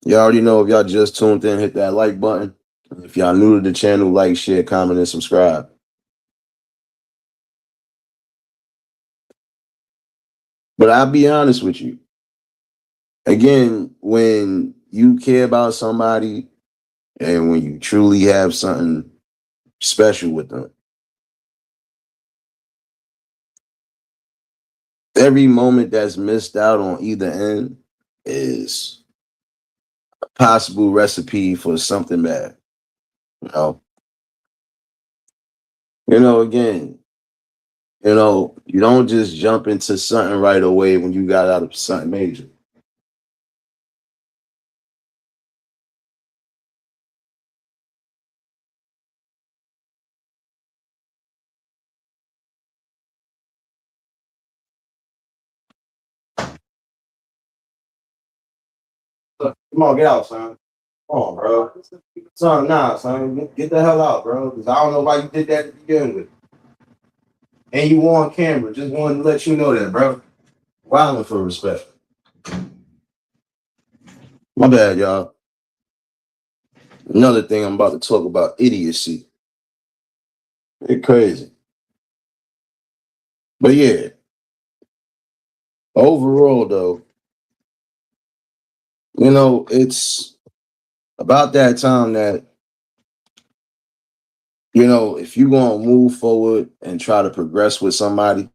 You already know if y'all just tuned in, hit that like button. If y'all new to the channel, like, share, comment, and subscribe. But I'll be honest with you. Again, when you care about somebody and when you truly have something special with them, every moment that's missed out on either end is a possible recipe for something bad. You know, again, you don't just jump into something right away when you got out of something major. Come on, get out, son. Come on, bro. Son, nah, son. Get the hell out, bro. Because I don't know why you did that to begin with. And you on camera. Just wanted to let you know that, bro. Wilding for respect. My bad, y'all. Another thing I'm about to talk about idiocy. It's crazy. But yeah, overall, though, it's about that time that, if you're going to move forward and try to progress with somebody,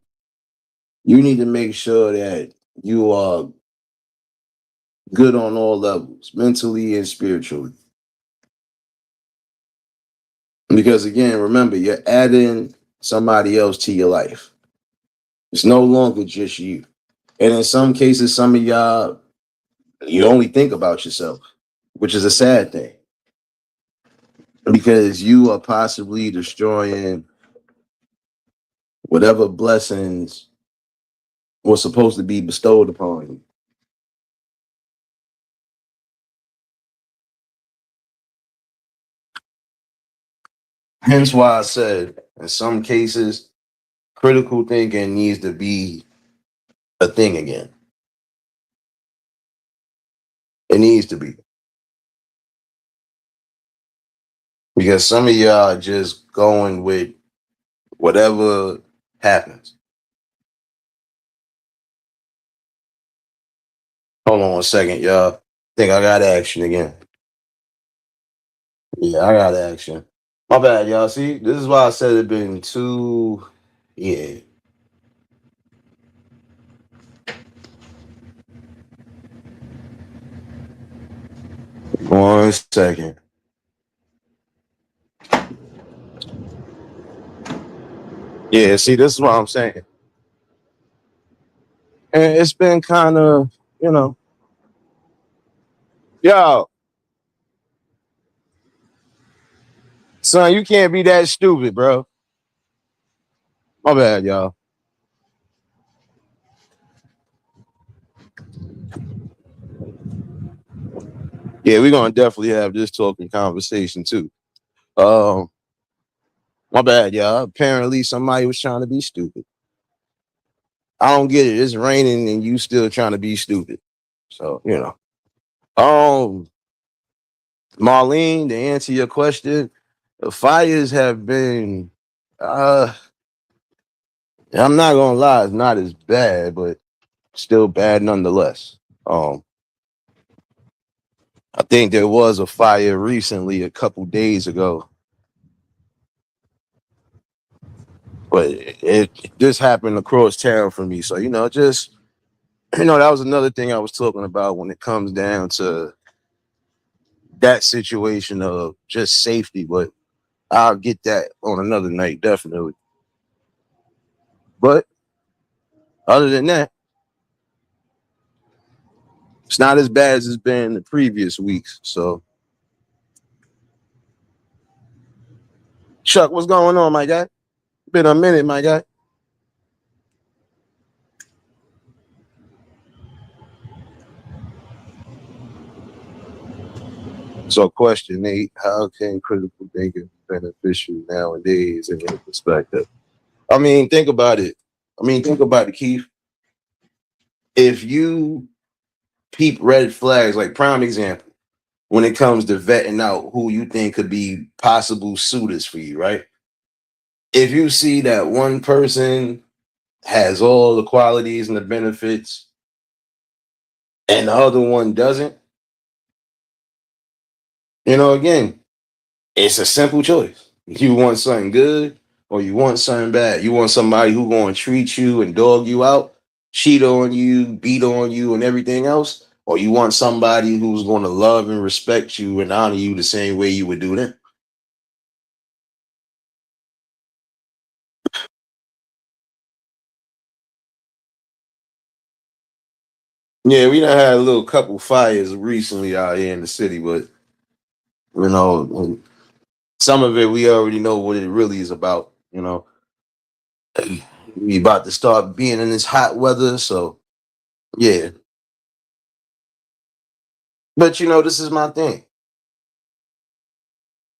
you need to make sure that you are good on all levels, mentally and spiritually. Because again, remember, you're adding somebody else to your life. It's no longer just you. And in some cases, some of y'all, you only think about yourself, which is a sad thing because you are possibly destroying whatever blessings were supposed to be bestowed upon you. Hence why I said, in some cases, critical thinking needs to be a thing again. It needs to be. Because some of y'all are just going with whatever happens. Hold on 1 second, y'all. Think I got action again. Yeah, I got action. My bad, y'all. See, this is why I said it been too. Yeah. 1 second. Yeah, see, this is what I'm saying. And it's been kind of, yo, son, you can't be that stupid, bro. My bad, y'all. Yeah, we're gonna definitely have this talking conversation too. Um, my bad, y'all. Apparently somebody was trying to be stupid. I don't get it. It's raining and you still trying to be stupid. So, Um, Marlene, to answer your question, the fires have been I'm not gonna lie, it's not as bad, but still bad nonetheless. I think there was a fire recently a couple days ago, but it just happened across town for me. So, just that was another thing I was talking about when it comes down to that situation of just safety, but I'll get that on another night, definitely. But other than that, it's not as bad as it's been the previous weeks. So, Chuck, what's going on, my guy? Been a minute, my guy. So, question 8: how can critical thinking be beneficial nowadays in your perspective. I mean, think about it. Think about it, Keith. If you peep red flags, like prime example, when it comes to vetting out who you think could be possible suitors for you, right? If you see that one person has all the qualities and the benefits and the other one doesn't, again, it's a simple choice. You want something good or you want something bad. You want somebody who going to treat you and dog you out, cheat on you, beat on you, and everything else, or you want somebody who's going to love and respect you and honor you the same way you would do them. Yeah, we done had a little couple fires recently out here in the city, but you know, some of it we already know what it really is about. We about to start being in this hot weather, so yeah. But this is my thing.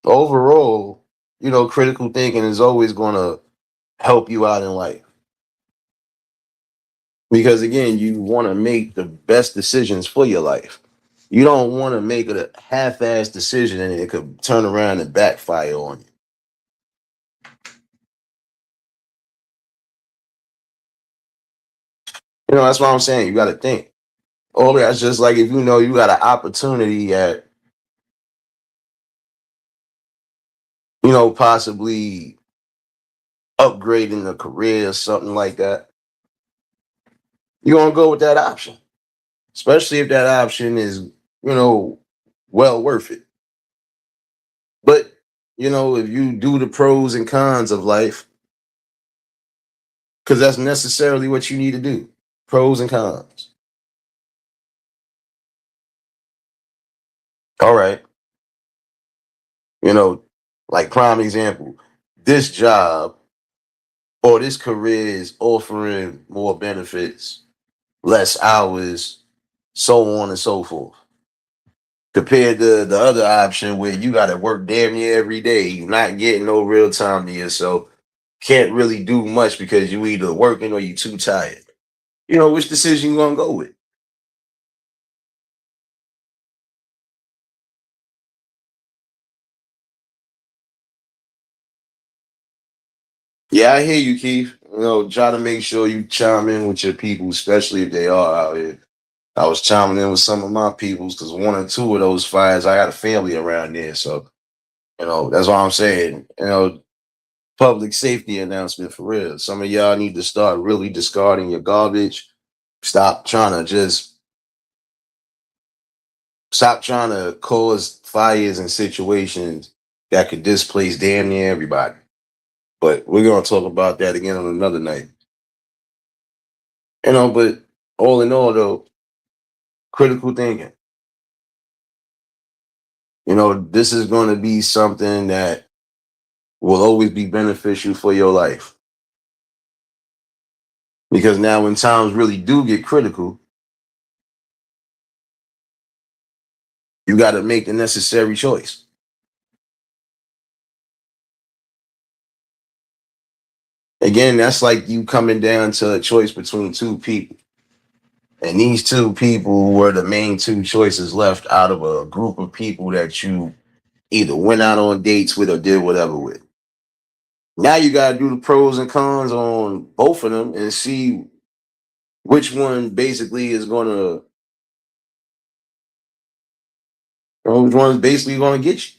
Overall, critical thinking is always going to help you out in life because again, you want to make the best decisions for your life. You don't want to make a half-ass decision and it could turn around and backfire on you. That's what I'm saying. You got to think. Oh, that's just like if you know you got an opportunity at, possibly upgrading a career or something like that. You're gonna go with that option, especially if that option is, well worth it. But if you do the pros and cons of life, because that's necessarily what you need to do, pros and cons. All right, you know, like prime example, this job or this career is offering more benefits, less hours, so on and so forth. Compared to the other option where you got to work damn near every day, you're not getting no real time to yourself, can't really do much because you either working or you too tired. Which decision you gonna go with? Yeah, I hear you, Keith. Try to make sure you chime in with your people, especially if they are out here. I was chiming in with some of my peoples because one or two of those fires, I got a family around there. So, that's what I'm saying. Public safety announcement for real. Some of y'all need to start really discarding your garbage. Stop trying to just stop trying to cause fires and situations that could displace damn near everybody. But we're gonna talk about that again on another night. But all in all though, critical thinking. This is gonna be something that will always be beneficial for your life. Because now when times really do get critical, you gotta make the necessary choice. Again, that's like you coming down to a choice between two people. And these two people were the main two choices left out of a group of people that you either went out on dates with or did whatever with. Now you got to do the pros and cons on both of them and see which one basically is going to, which one's basically going to get you.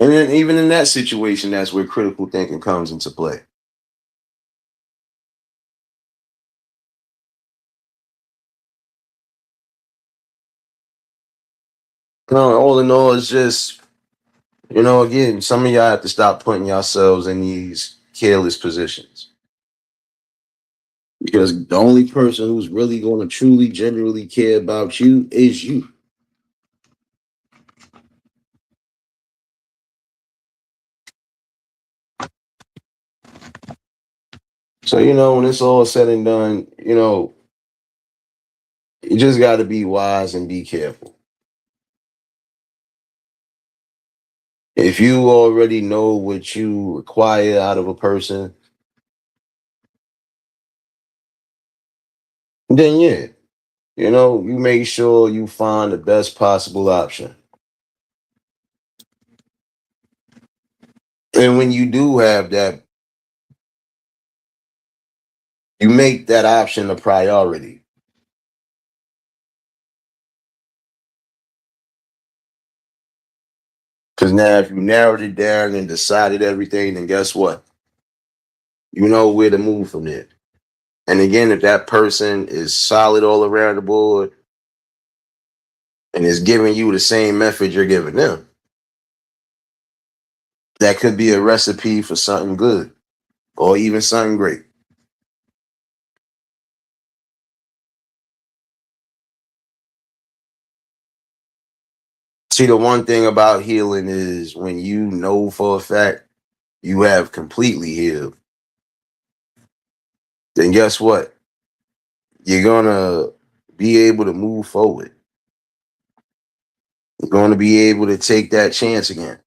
And then even in that situation, that's where critical thinking comes into play. All in all, it's just, again, some of y'all have to stop putting yourselves in these careless positions. Because the only person who's really going to truly, genuinely care about you is you. So, when it's all said and done, you just got to be wise and be careful. If you already know what you require out of a person, then yeah, you make sure you find the best possible option. And when you do have that, you make that option a priority. Because now, if you narrowed it down and decided everything, then guess what? You know where to move from there. And again, if that person is solid all around the board and is giving you the same message you're giving them, that could be a recipe for something good or even something great. See, the one thing about healing is when you know for a fact you have completely healed, then guess what? You're going to be able to move forward. You're going to be able to take that chance again.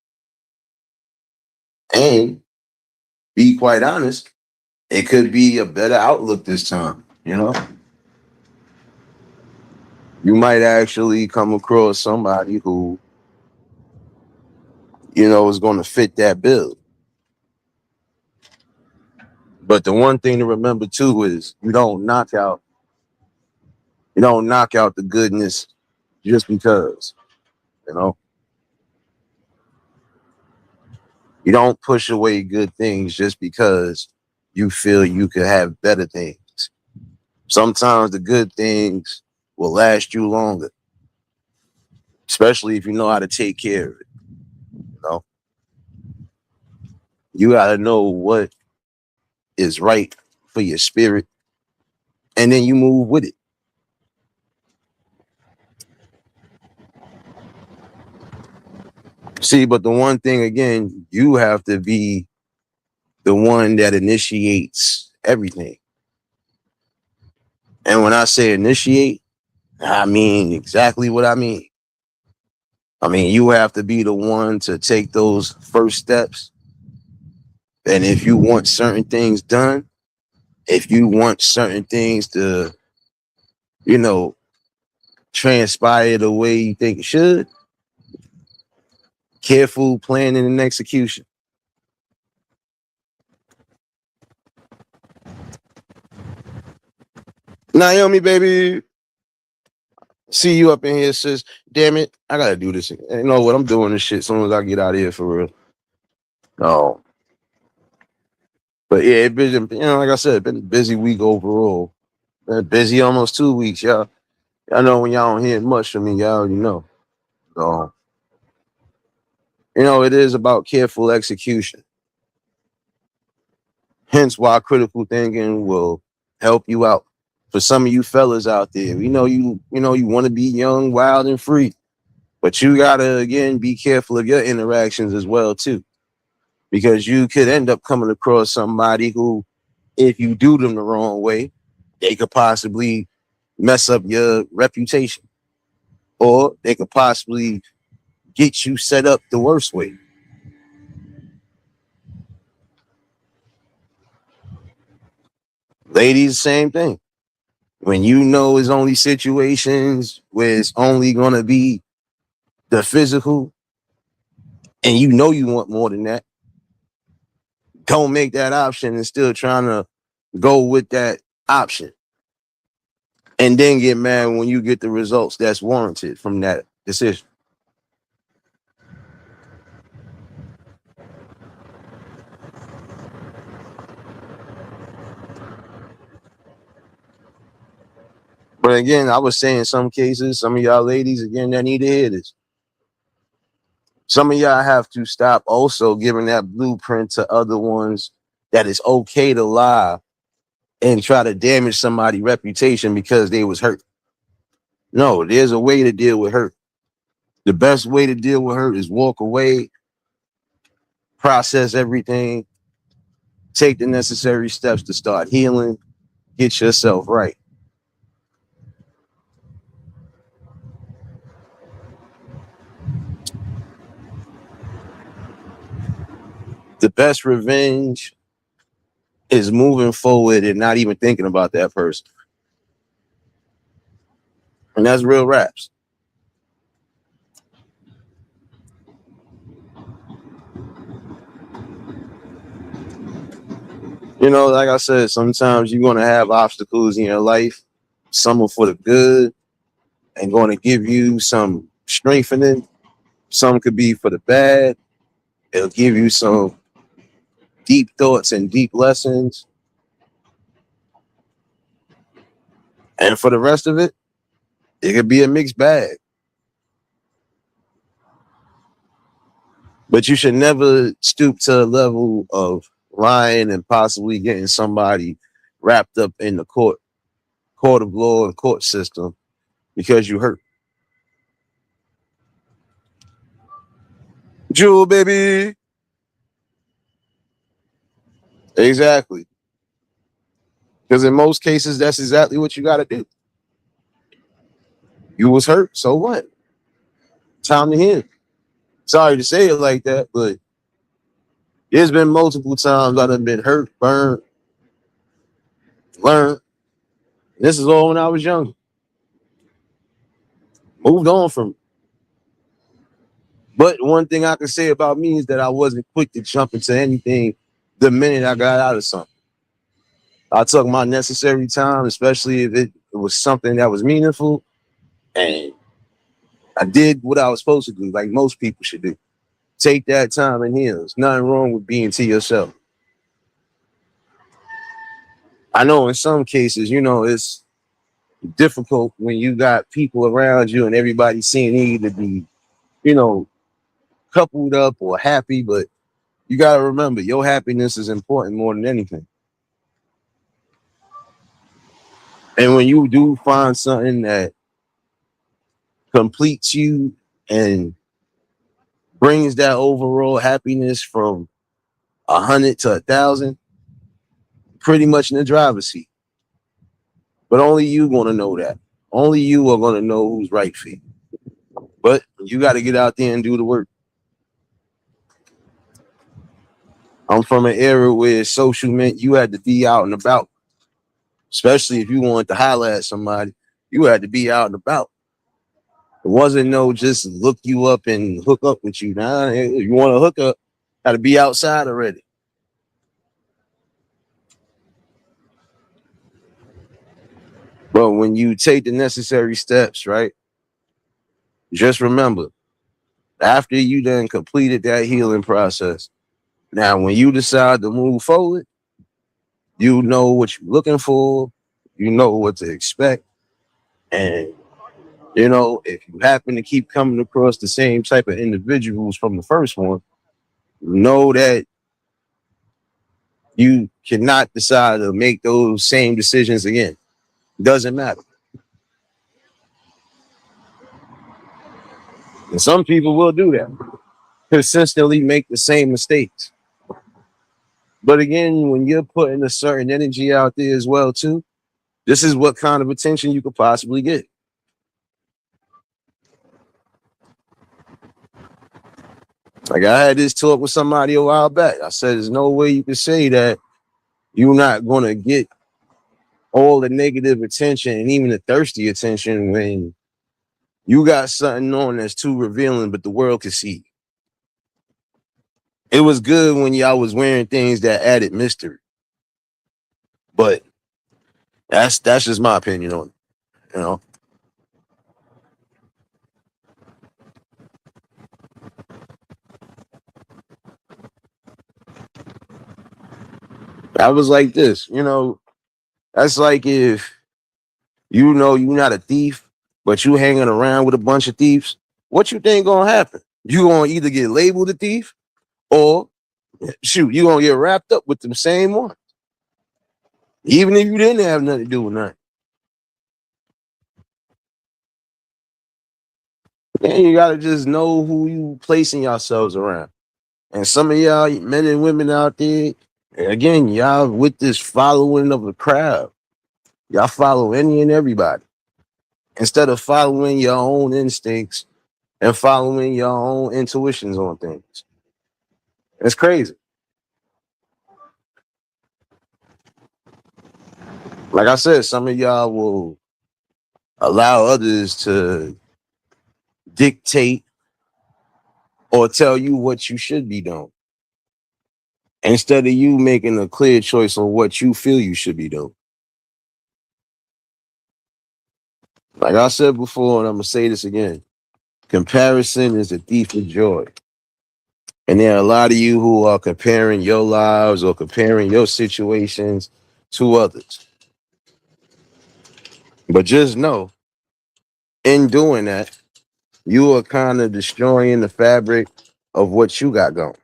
And be quite honest, it could be a better outlook this time. You might actually come across somebody who, is going to fit that bill. But the one thing to remember too is you don't knock out the goodness just because, you know. You don't push away good things just because you feel you could have better things. Sometimes the good things will last you longer, especially if you know how to take care of it. You know, you got to know what is right for your spirit, and then you move with it. See, but the one thing again, you have to be the one that initiates everything. And when I say initiate, I mean exactly what I mean. I mean, you have to be the one to take those first steps. And if you want certain things done, if you want certain things to, you know, transpire the way you think it should, careful planning and execution. Naomi, baby, see you up in here, sis. Damn it, I gotta do this. You know what? I'm doing this shit as soon as I get out of here for real. No, but yeah, it been, like I said, been a busy week overall. Been busy almost 2 weeks, y'all. I know when y'all don't hear much from me, y'all already know. So, it is about careful execution. Hence why critical thinking will help you out. For some of you fellas out there, you want to be young, wild, and free, but you gotta again be careful of your interactions as well too, because you could end up coming across somebody who, if you do them the wrong way, they could possibly mess up your reputation, or they could possibly get you set up the worst way. Ladies, same thing. When you know it's only situations where it's only gonna be the physical, and you know you want more than that, don't make that option and still trying to go with that option. And then get mad when you get the results that's warranted from that decision. But again, I was saying some cases, some of y'all ladies, again, that need to hear this. Some of y'all have to stop also giving that blueprint to other ones that it's okay to lie and try to damage somebody's reputation because they was hurt. No, there's a way to deal with hurt. The best way to deal with hurt is walk away, process everything, take the necessary steps to start healing, get yourself right. The best revenge is moving forward and not even thinking about that person. And that's real raps. You know, like I said, sometimes you're going to have obstacles in your life, some are for the good and going to give you some strengthening. Some could be for the bad. It'll give you some deep thoughts and deep lessons. And for the rest of it, it could be a mixed bag. But you should never stoop to the level of lying and possibly getting somebody wrapped up in the court of law and court system because you hurt. Jewel, baby. Exactly. Because in most cases, that's exactly what you got to do. You was hurt, so what? Time to heal. Sorry to say it like that, but there's been multiple times I've been hurt, burned, learned. This is all when I was young. Moved on from it. But one thing I can say about me is that I wasn't quick to jump into anything the minute I got out of something. I took my necessary time, especially if it was something that was meaningful, and I did what I was supposed to do, like most people should do. Take that time and heal. There's nothing wrong with being to yourself. I know in some cases, you know, it's difficult when you got people around you and everybody seeing you to be, you know, coupled up or happy, but you got to remember your happiness is important more than anything. And when you do find something that completes you and brings that overall happiness from 100 to 1,000, pretty much in the driver's seat. But only you gonna know that. Only you are gonna know who's right for you. But you got to get out there and do the work. I'm from an era where social meant you had to be out and about, especially if you wanted to holler at somebody. You had to be out and about. It wasn't no just look you up and hook up with you. Nah, if you want to hook up, got to be outside already. But when you take the necessary steps, right, just remember, after you then completed that healing process, now when you decide to move forward, you know what you're looking for, you know what to expect. And, you know, if you happen to keep coming across the same type of individuals from the first one, know that you cannot decide to make those same decisions again. Doesn't matter. And some people will do that, consistently make the same mistakes. But again, when you're putting a certain energy out there as well, too, this is what kind of attention you could possibly get. Like I had this talk with somebody a while back. I said, there's no way you can say that you're not going to get all the negative attention and even the thirsty attention when you got something on that's too revealing, but the world can see. It was good when y'all was wearing things that added mystery, but that's just my opinion on it. You know, I was like this. You know, that's like if you know you're not a thief, but you hanging around with a bunch of thieves. What you think gonna happen? You gonna either get labeled a thief or shoot, you gonna get wrapped up with them same one, even if you didn't have nothing to do with nothing. Then you gotta just know who you placing yourselves around. And some of y'all men and women out there, again, y'all with this following of a crowd. Y'all follow any and everybody instead of following your own instincts and following your own intuitions on things. It's crazy. Like I said, some of y'all will allow others to dictate or tell you what you should be doing instead of you making a clear choice on what you feel you should be doing. Like I said before, and I'm going to say this again, comparison is a thief of joy. And there are a lot of you who are comparing your lives or comparing your situations to others. But just know, in doing that, you are kind of destroying the fabric of what you got going.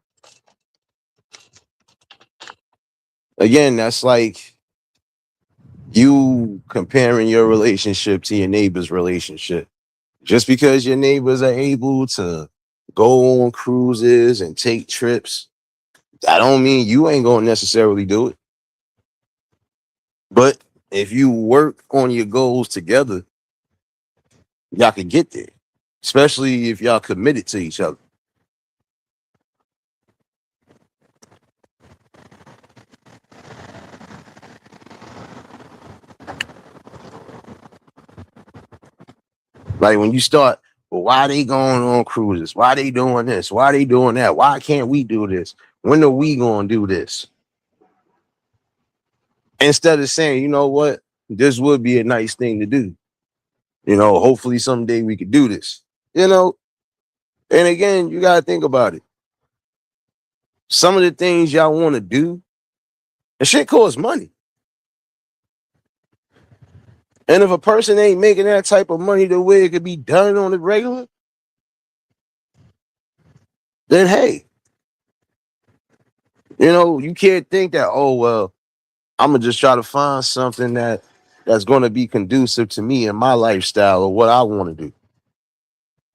Again, that's like you comparing your relationship to your neighbor's relationship. Just because your neighbors are able to go on cruises and take trips, that don't mean you ain't gonna necessarily do it. But if you work on your goals together, y'all can get there, especially if y'all committed to each other. Like when you start, well, why they going on cruises? Why they doing this? Why they doing that? Why can't we do this? When are we gonna do this? Instead of saying, you know what, this would be a nice thing to do. Hopefully someday we could do this. And again, you gotta think about it. Some of the things y'all want to do, the shit costs money. And if a person ain't making that type of money the way it could be done on the regular, then hey, you can't think that, oh well, I'm gonna just try to find something that's gonna be conducive to me and my lifestyle or what I want to do.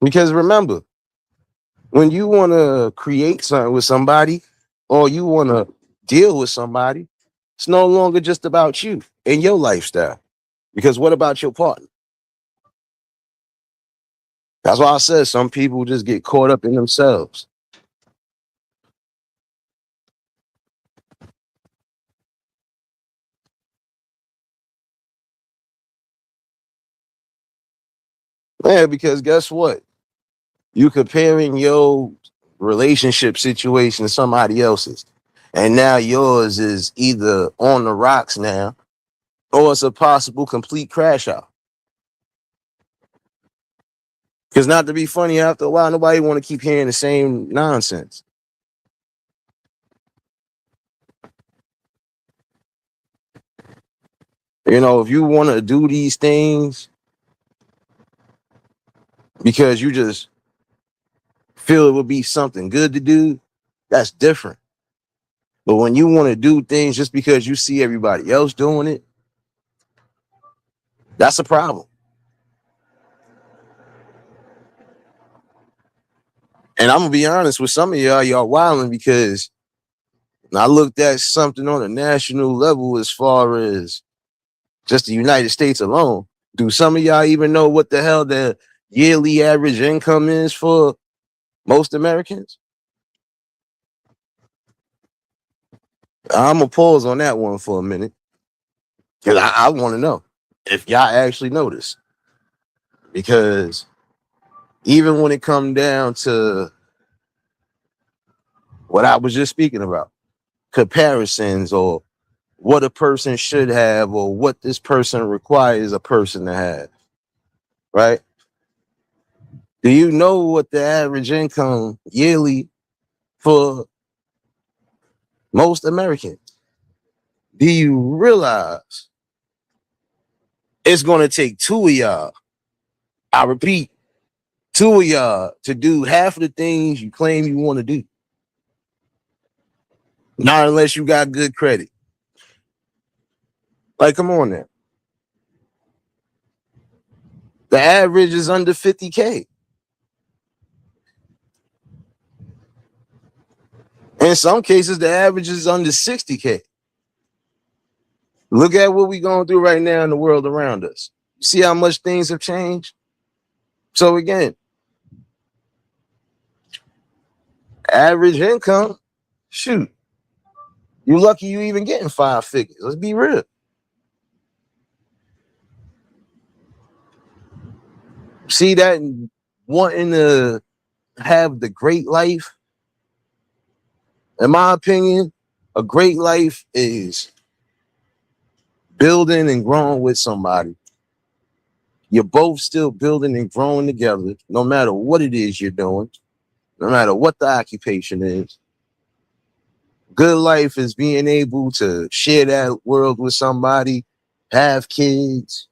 Because remember, when you want to create something with somebody or you want to deal with somebody, it's no longer just about you and your lifestyle. Because what about your partner? That's why I said some people just get caught up in themselves. Yeah, because guess what? You comparing your relationship situation to somebody else's. And now yours is either on the rocks now or it's a possible complete crash out. Because not to be funny, after a while, nobody want to keep hearing the same nonsense. If you want to do these things because you just feel it would be something good to do, that's different. But when you want to do things just because you see everybody else doing it, that's a problem. And I'm gonna be honest with some of y'all wilding because I looked at something on a national level as far as just the United States alone. Do some of y'all even know what the hell the yearly average income is for most Americans? I'm gonna pause on that one for a minute because I want to know if y'all actually know this. Because even when it come down to what I was just speaking about, comparisons or what a person should have or what this person requires a person to have, right? Do you know what the average income yearly for most Americans? Do you realize it's going to take two of y'all? I repeat, two of y'all to do half of the things you claim you want to do. Not unless you got good credit. Like, come on now. The average is under 50K. In some cases, the average is under 60K. Look at what we're going through right now in the world around us. See how much things have changed? So again, average income, shoot, you lucky you even getting five figures. Let's be real. See that wanting to have the great life, in my opinion, a great life is building and growing with somebody. You're both still building and growing together, no matter what it is you're doing, no matter what the occupation is. Good life is being able to share that world with somebody, have kids,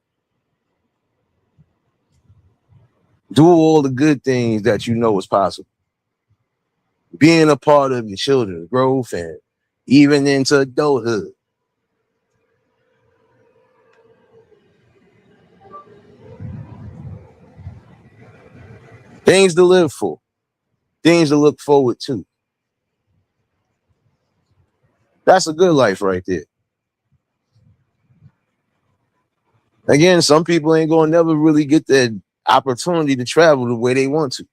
do all the good things that you know is possible. Being a part of your children's growth and even into adulthood. Things to live for, things to look forward to. That's a good life right there. Again, some people ain't gonna never really get that opportunity to travel the way they want to,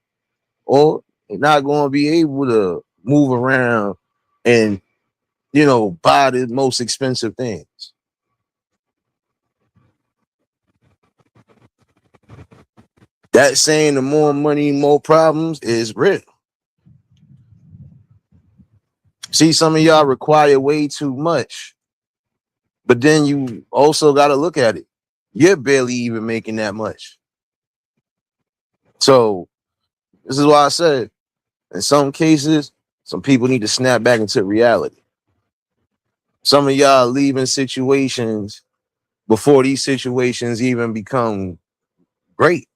or they're not gonna be able to move around and buy the most expensive things. That saying, the more money, more problems, is real. See, some of y'all require way too much, but then you also got to look at it. You're barely even making that much. So this is why I said, in some cases, some people need to snap back into reality. Some of y'all leaving situations before these situations even become great.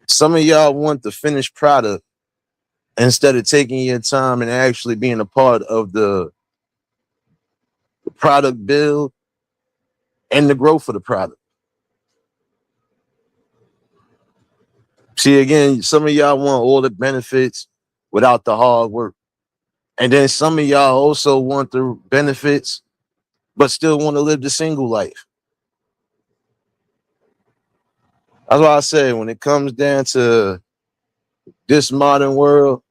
Some of y'all want the finished product instead of taking your time and actually being a part of the product build and the growth of the product. See, again, some of y'all want all the benefits without the hard work. And then some of y'all also want the benefits, but still want to live the single life. That's why I say, when it comes down to this modern world,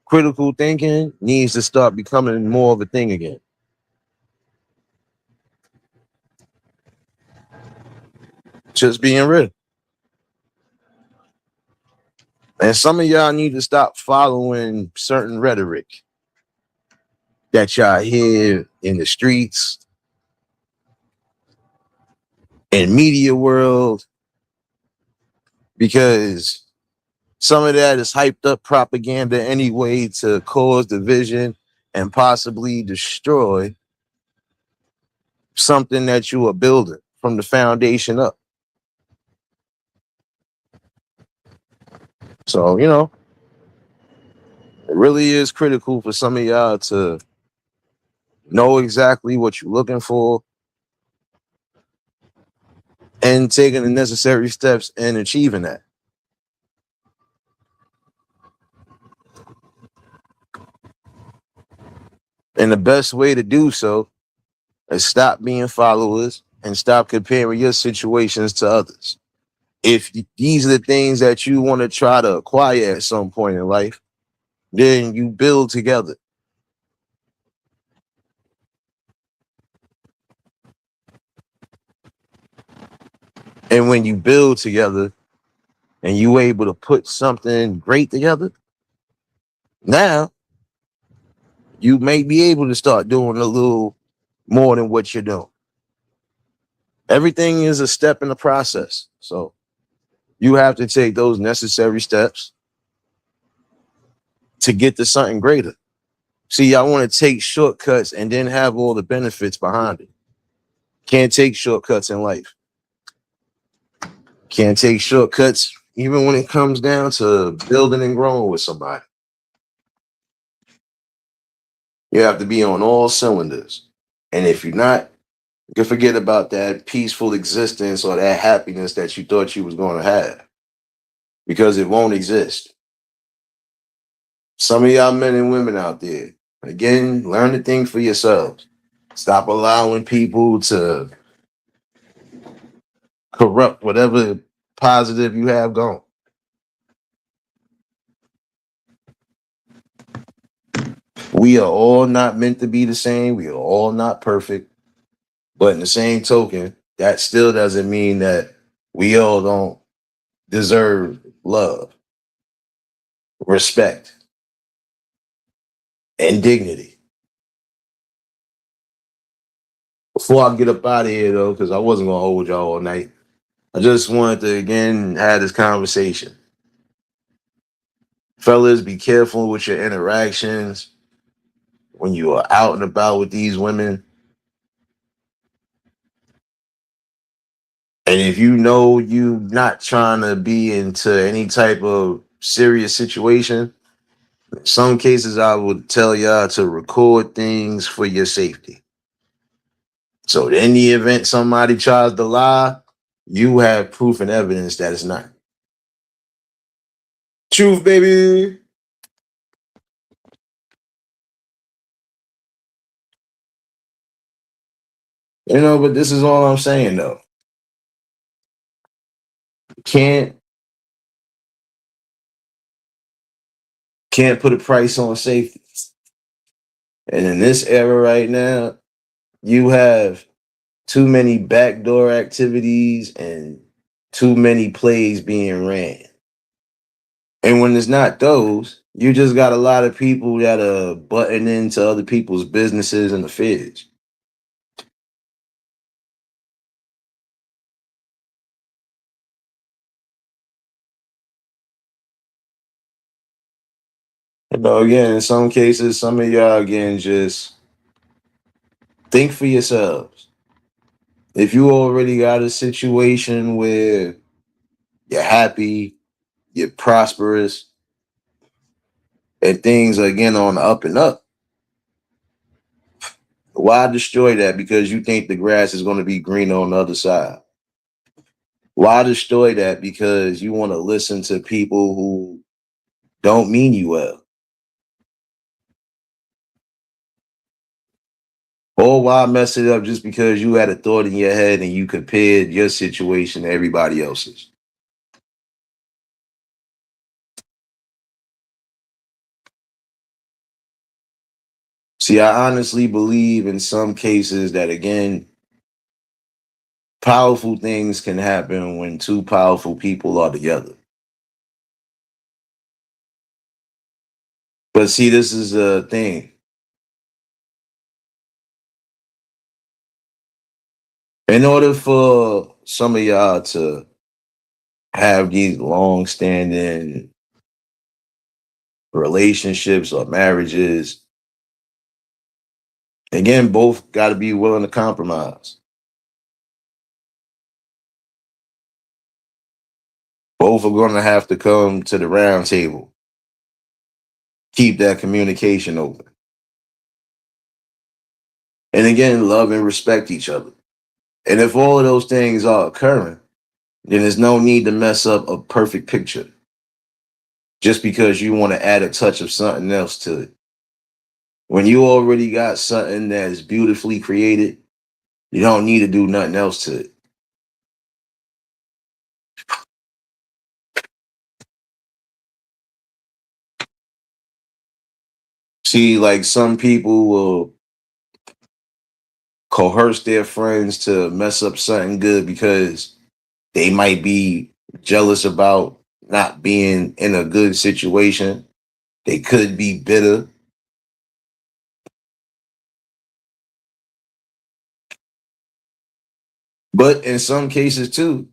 critical thinking needs to start becoming more of a thing again. Just being real. And some of y'all need to stop following certain rhetoric that y'all hear in the streets, in media world, because some of that is hyped up propaganda anyway to cause division and possibly destroy something that you are building from the foundation up. So, it really is critical for some of y'all to know exactly what you're looking for and taking the necessary steps in achieving that. And the best way to do so is stop being followers and stop comparing your situations to others. If these are the things that you want to try to acquire at some point in life, then you build together. And when you build together and you able to put something great together, now you may be able to start doing a little more than what you're doing. Everything is a step in the process. So you have to take those necessary steps to get to something greater. See, I want to take shortcuts and then have all the benefits behind it. Can't take shortcuts in life. Can't take shortcuts even when it comes down to building and growing with somebody. You have to be on all cylinders. And if you're not, you can forget about that peaceful existence or that happiness that you thought you was going to have, because it won't exist. Some of y'all men and women out there, again, learn to think for yourselves. Stop allowing people to corrupt whatever positive you have going. We are all not meant to be the same. We are all not perfect. But in the same token, that still doesn't mean that we all don't deserve love, respect, and dignity. Before I get up out of here, though, because I wasn't going to hold y'all all night, I just wanted to again have this conversation. Fellas, be careful with your interactions when you are out and about with these women. And if you know you not trying to be into any type of serious situation, in some cases I would tell y'all to record things for your safety. So in the event somebody tries to lie, you have proof and evidence that it's not. Truth, baby. But this is all I'm saying though. Can't can't put a price on safety. And in this era right now, you have too many backdoor activities and too many plays being ran. And when it's not those, you just got a lot of people that are butting into other people's businesses and affairs. Again, in some cases, some of y'all again just think for yourselves. If you already got a situation where you're happy, you're prosperous, and things are again on the up and up, why destroy that because you think the grass is going to be greener on the other side? Why destroy that because you want to listen to people who don't mean you well? Or why mess it up just because you had a thought in your head and you compared your situation to everybody else's? See, I honestly believe in some cases that, again, powerful things can happen when two powerful people are together. But see, this is a thing. In order for some of y'all to have these long standing relationships or marriages, again, both got to be willing to compromise. Both are going to have to come to the round table, keep that communication open. And again, love and respect each other. And if all of those things are occurring, then there's no need to mess up a perfect picture just because you want to add a touch of something else to it. When you already got something that is beautifully created, you don't need to do nothing else to it. See, like some people will coerce their friends to mess up something good because they might be jealous about not being in a good situation. They could be bitter. But in some cases, too,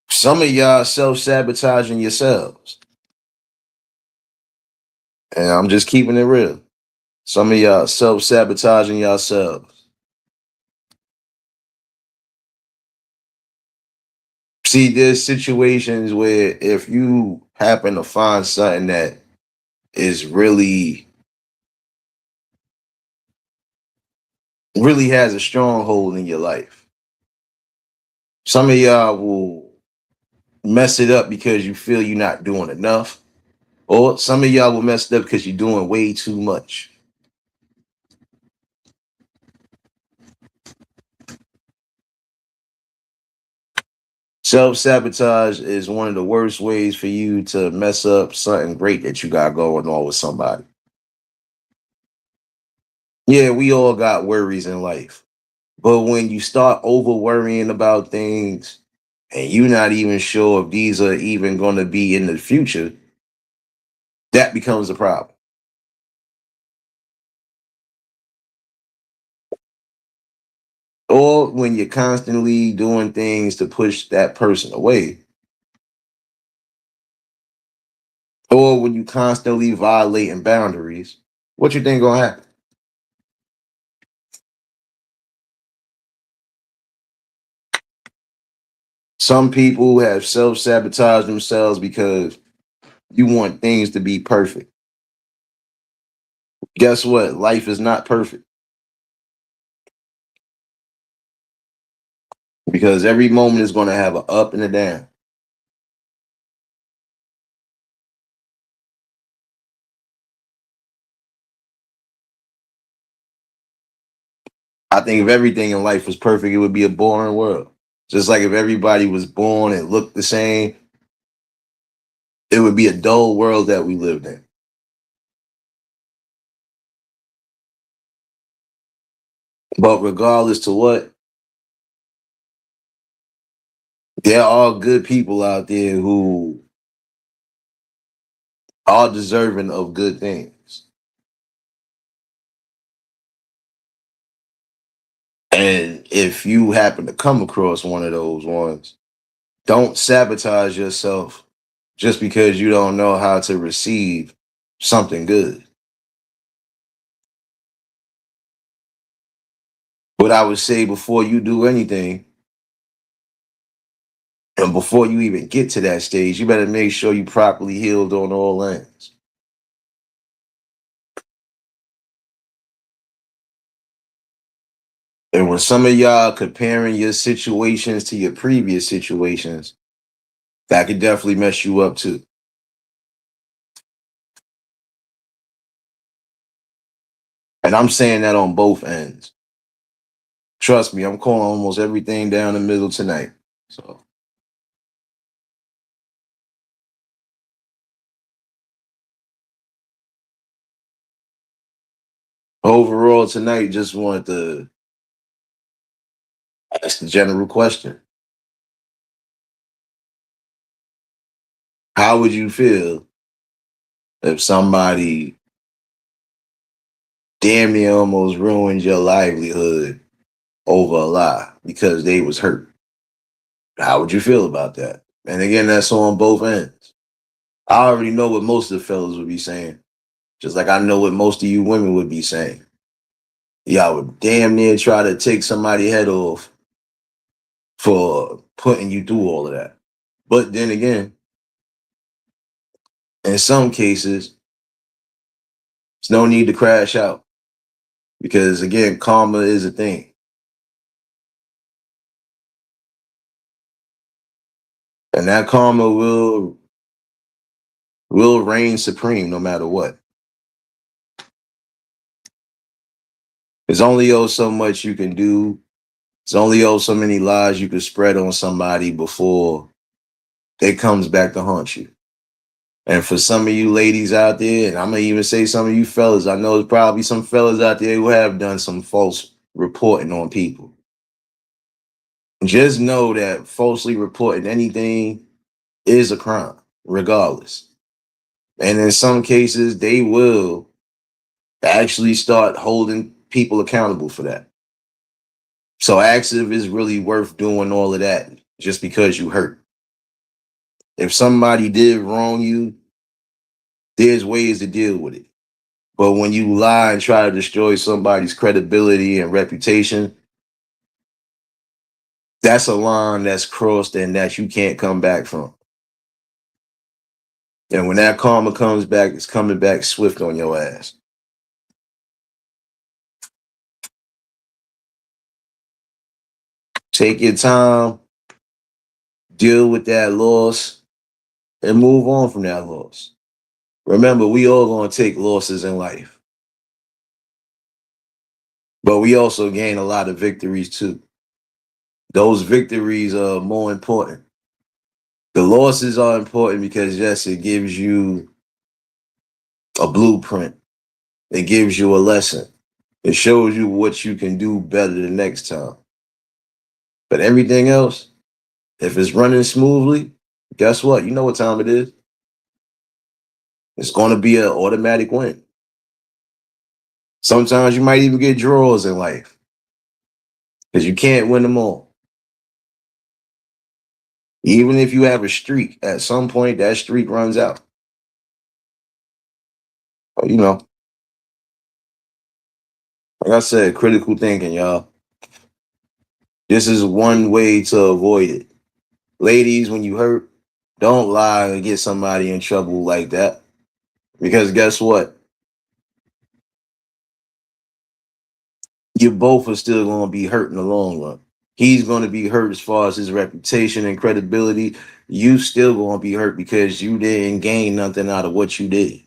some of y'all self sabotaging yourselves. And I'm just keeping it real. Some of y'all self sabotaging yourselves. See, there's situations where if you happen to find something that is really has a stronghold in your life, some of y'all will mess it up because you feel you're not doing enough. Or some of y'all will mess it up because you're doing way too much. Self sabotage is one of the worst ways for you to mess up something great that you got going on with somebody. Yeah, we all got worries in life. But when you start over worrying about things and you're not even sure if these are even going to be in the future, that becomes a problem. Or when you're constantly doing things to push that person away, or when you constantly violating boundaries, what you think gonna happen? Some people have self-sabotaged themselves because you want things to be perfect. Guess what? Life is not perfect because every moment is going to have an up and a down. I think if everything in life was perfect, it would be a boring world. Just like if everybody was born and looked the same, it would be a dull world that we lived in. But regardless to what, there are good people out there who are deserving of good things. And if you happen to come across one of those ones, don't sabotage yourself just because you don't know how to receive something good. But I would say before you do anything, and before you even get to that stage, you better make sure you properly healed on all ends. And when some of y'all comparing your situations to your previous situations, that could definitely mess you up too. And I'm saying that on both ends. Trust me, I'm calling almost everything down the middle tonight. So overall tonight, just wanted to ask the general question. How would you feel if somebody damn near almost ruined your livelihood over a lie because they was hurt? How would you feel about that? And again, that's on both ends. I already know what most of the fellas would be saying, just like I know what most of you women would be saying. Y'all would damn near try to take somebody's head off for putting you through all of that. But then again, in some cases, there's no need to crash out because again, karma is a thing. And that karma will reign supreme no matter what. There's only so much you can do. There's only so many lies you can spread on somebody before it comes back to haunt you. And for some of you ladies out there, and I'm gonna even say some of you fellas, I know there's probably some fellas out there who have done some false reporting on people. Just know that falsely reporting anything is a crime, regardless. And in some cases, they will actually start holding people accountable for that. So ask if it's really worth doing all of that just because you hurt. If somebody did wrong you, there's ways to deal with it. But when you lie and try to destroy somebody's credibility and reputation, that's a line that's crossed and that you can't come back from. And when that karma comes back, it's coming back swift on your ass. Take your time, deal with that loss, and move on from that loss. Remember, we all gonna take losses in life, but we also gain a lot of victories too. Those victories are more important. The losses are important because yes, it gives you a blueprint. It gives you a lesson. It shows you what you can do better the next time. But everything else, if it's running smoothly, guess what? You know what time it is. It's going to be an automatic win. Sometimes you might even get draws in life because you can't win them all. Even if you have a streak, at some point that streak runs out. You know, like I said, critical thinking, y'all. This is one way to avoid it. Ladies, when you hurt, don't lie and get somebody in trouble like that. Because guess what? You both are still going to be hurt in the long run. He's going to be hurt as far as his reputation and credibility. You still going to be hurt because you didn't gain nothing out of what you did.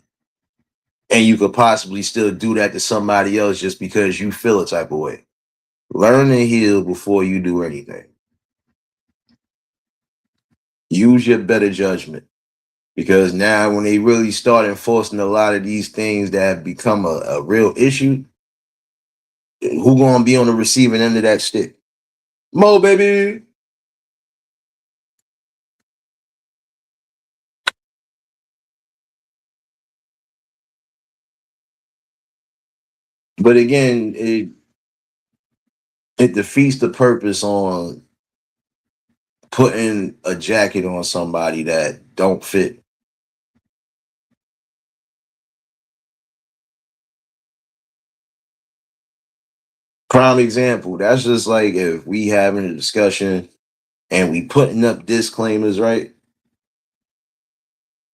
And you could possibly still do that to somebody else just because you feel a type of way. Learn and heal before you do anything. Use your better judgment. Because now when they really start enforcing a lot of these things that have become a real issue, who gonna be on the receiving end of that stick? Mo, baby. But again, it defeats the purpose on putting a jacket on somebody that don't fit. Prime example, that's just like if we having a discussion and we putting up disclaimers, right?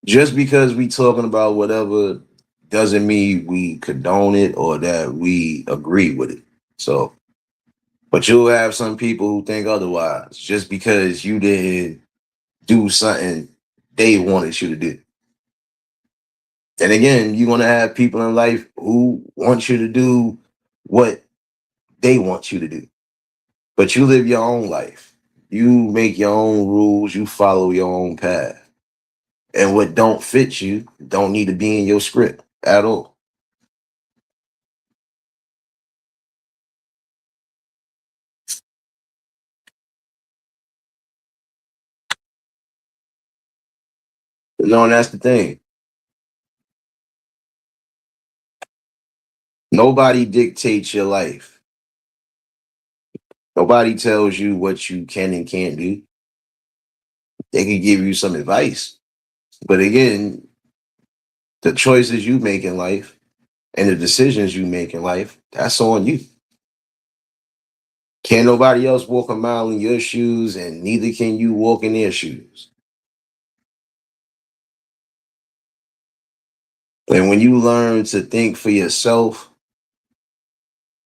Just because we talking about whatever doesn't mean we condone it or that we agree with it. So, but you'll have some people who think otherwise just because you didn't do something they wanted you to do. And again, you're gonna have people in life who want you to do what they want you to do. But you live your own life. You make your own rules, you follow your own path. And what don't fit you don't need to be in your script at all. No, and that's the thing. Nobody dictates your life. Nobody tells you what you can and can't do. They can give you some advice. But again, the choices you make in life and the decisions you make in life, that's on you. Can't nobody else walk a mile in your shoes, and neither can you walk in their shoes. And when you learn to think for yourself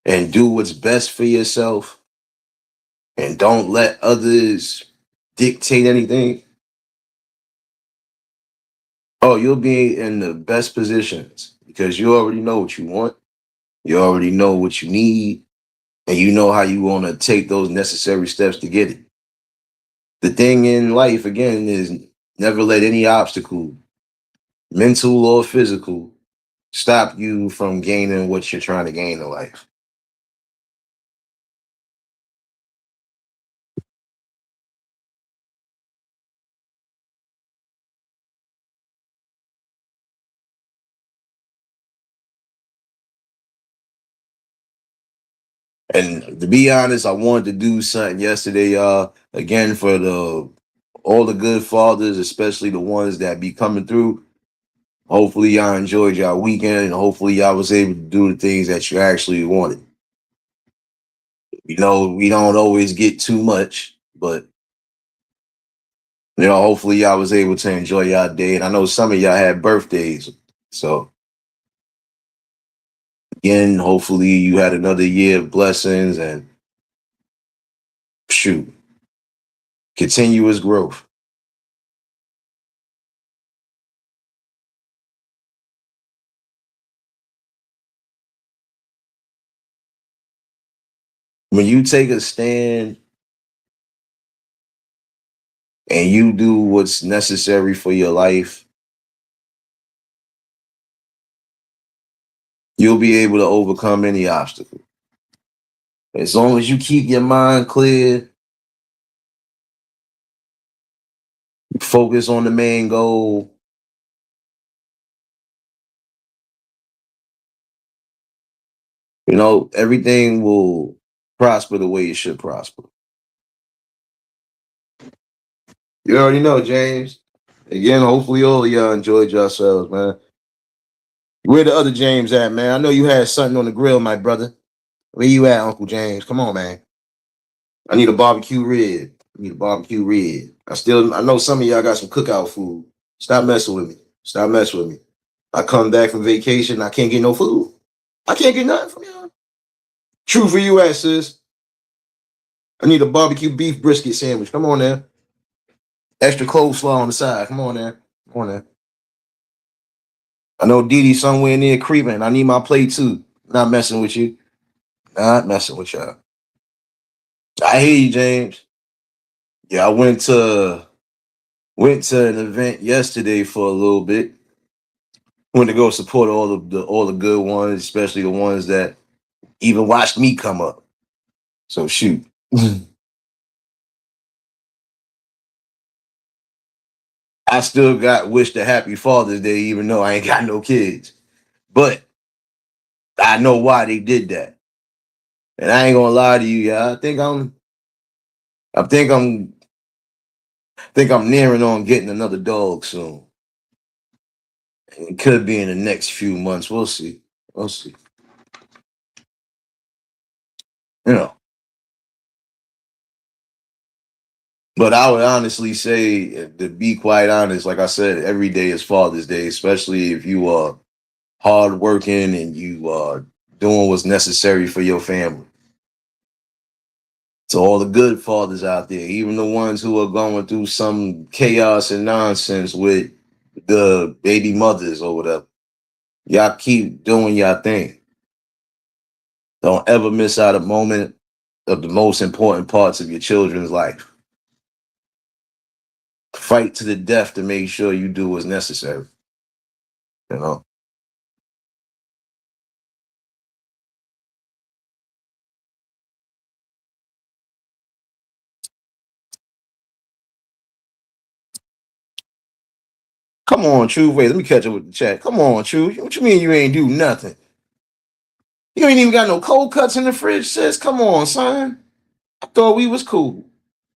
and do what's best for yourself and don't let others dictate anything, oh, you'll be in the best positions because you already know what you want. You already know what you need, and you know how you want to take those necessary steps to get it. The thing in life, again, is never let any obstacle, mental or physical, stop you from gaining what you're trying to gain in life. And to be honest, I wanted to do something yesterday, y'all. Again, for the all the good fathers, especially the ones that be coming through. Hopefully, y'all enjoyed y'all weekend, and hopefully, y'all was able to do the things that you actually wanted. You know, we don't always get too much, but hopefully, y'all was able to enjoy y'all day. And I know some of y'all had birthdays, so again, hopefully, you had another year of blessings and shoot, continuous growth. When you take a stand and you do what's necessary for your life, you'll be able to overcome any obstacle. As long as you keep your mind clear, focus on the main goal, everything will prosper the way it should prosper. You already know, James. Again, hopefully all of y'all enjoyed yourselves, man. Where the other James at, man? I know you had something on the grill, my brother. Where you at, Uncle James? Come on, man. I need a barbecue rib. I need a barbecue rib. I know some of y'all got some cookout food. Stop messing with me. Stop messing with me. I come back from vacation, I can't get no food. I can't get nothing from y'all. True for you, ass sis. I need a barbecue beef brisket sandwich. Come on there. Extra coleslaw on the side. Come on there. Come on there. I know Didi somewhere near creeping. I need my plate too. Not messing with you. Not messing with y'all. I hear you, James. Yeah, I went to an event yesterday for a little bit. Went to go support all the good ones, especially the ones that even watched me come up. So shoot. I still got wished a happy Father's Day, even though I ain't got no kids. But I know why they did that. And I ain't gonna lie to you, yeah. I think I'm nearing on getting another dog soon. It could be in the next few months. We'll see. We'll see. You know. But I would honestly say, to be quite honest, like I said, every day is Father's Day, especially if you are hardworking and you are doing what's necessary for your family. To all the good fathers out there, even the ones who are going through some chaos and nonsense with the baby mothers or whatever. Y'all keep doing y'all thing. Don't ever miss out a moment of the most important parts of your children's life. Fight to the death to make sure you do what's necessary. You know. Come on, Truth. Wait, let me catch up with the chat. Come on, Truth. What you mean you ain't do nothing? You ain't even got no cold cuts in the fridge, sis. Come on, son. I thought we was cool.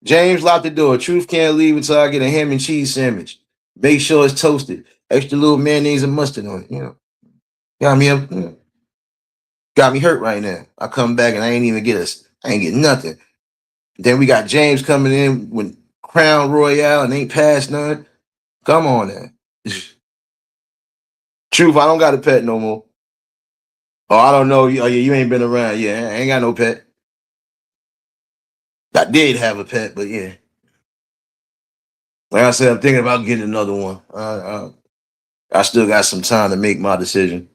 James locked the door. Truth can't leave until I get a ham and cheese sandwich. Make sure it's toasted. Extra little mayonnaise and mustard on it. Got me up. Got me hurt right now. I come back and I ain't even get us. I ain't get nothing. Then we got James coming in with Crown Royale and ain't passed none. Come on now. Truth, I don't got a pet no more. Oh, I don't know. Oh, yeah, you ain't been around. Yeah, I ain't got no pet. I did have a pet, but yeah. Like I said, I'm thinking about getting another one. I still got some time to make my decision.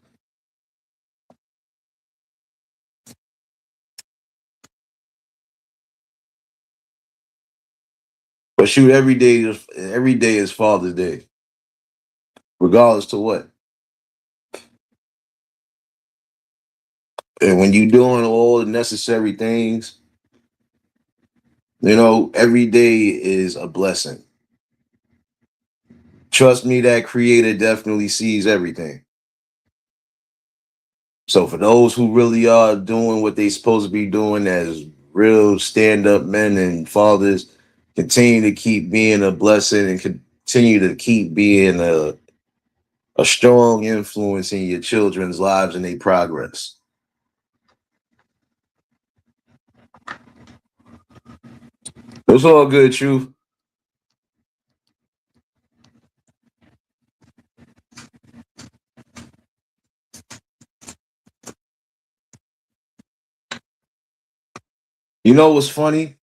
But shoot, every day is Father's Day, regardless to what. And when you're doing all the necessary things, every day is a blessing. Trust me, that creator definitely sees everything. So for those who really are doing what they supposed to be doing as real stand-up men and fathers, continue to keep being a blessing and continue to keep being a strong influence in your children's lives and their progress. It's all good, Truth. You know what's funny?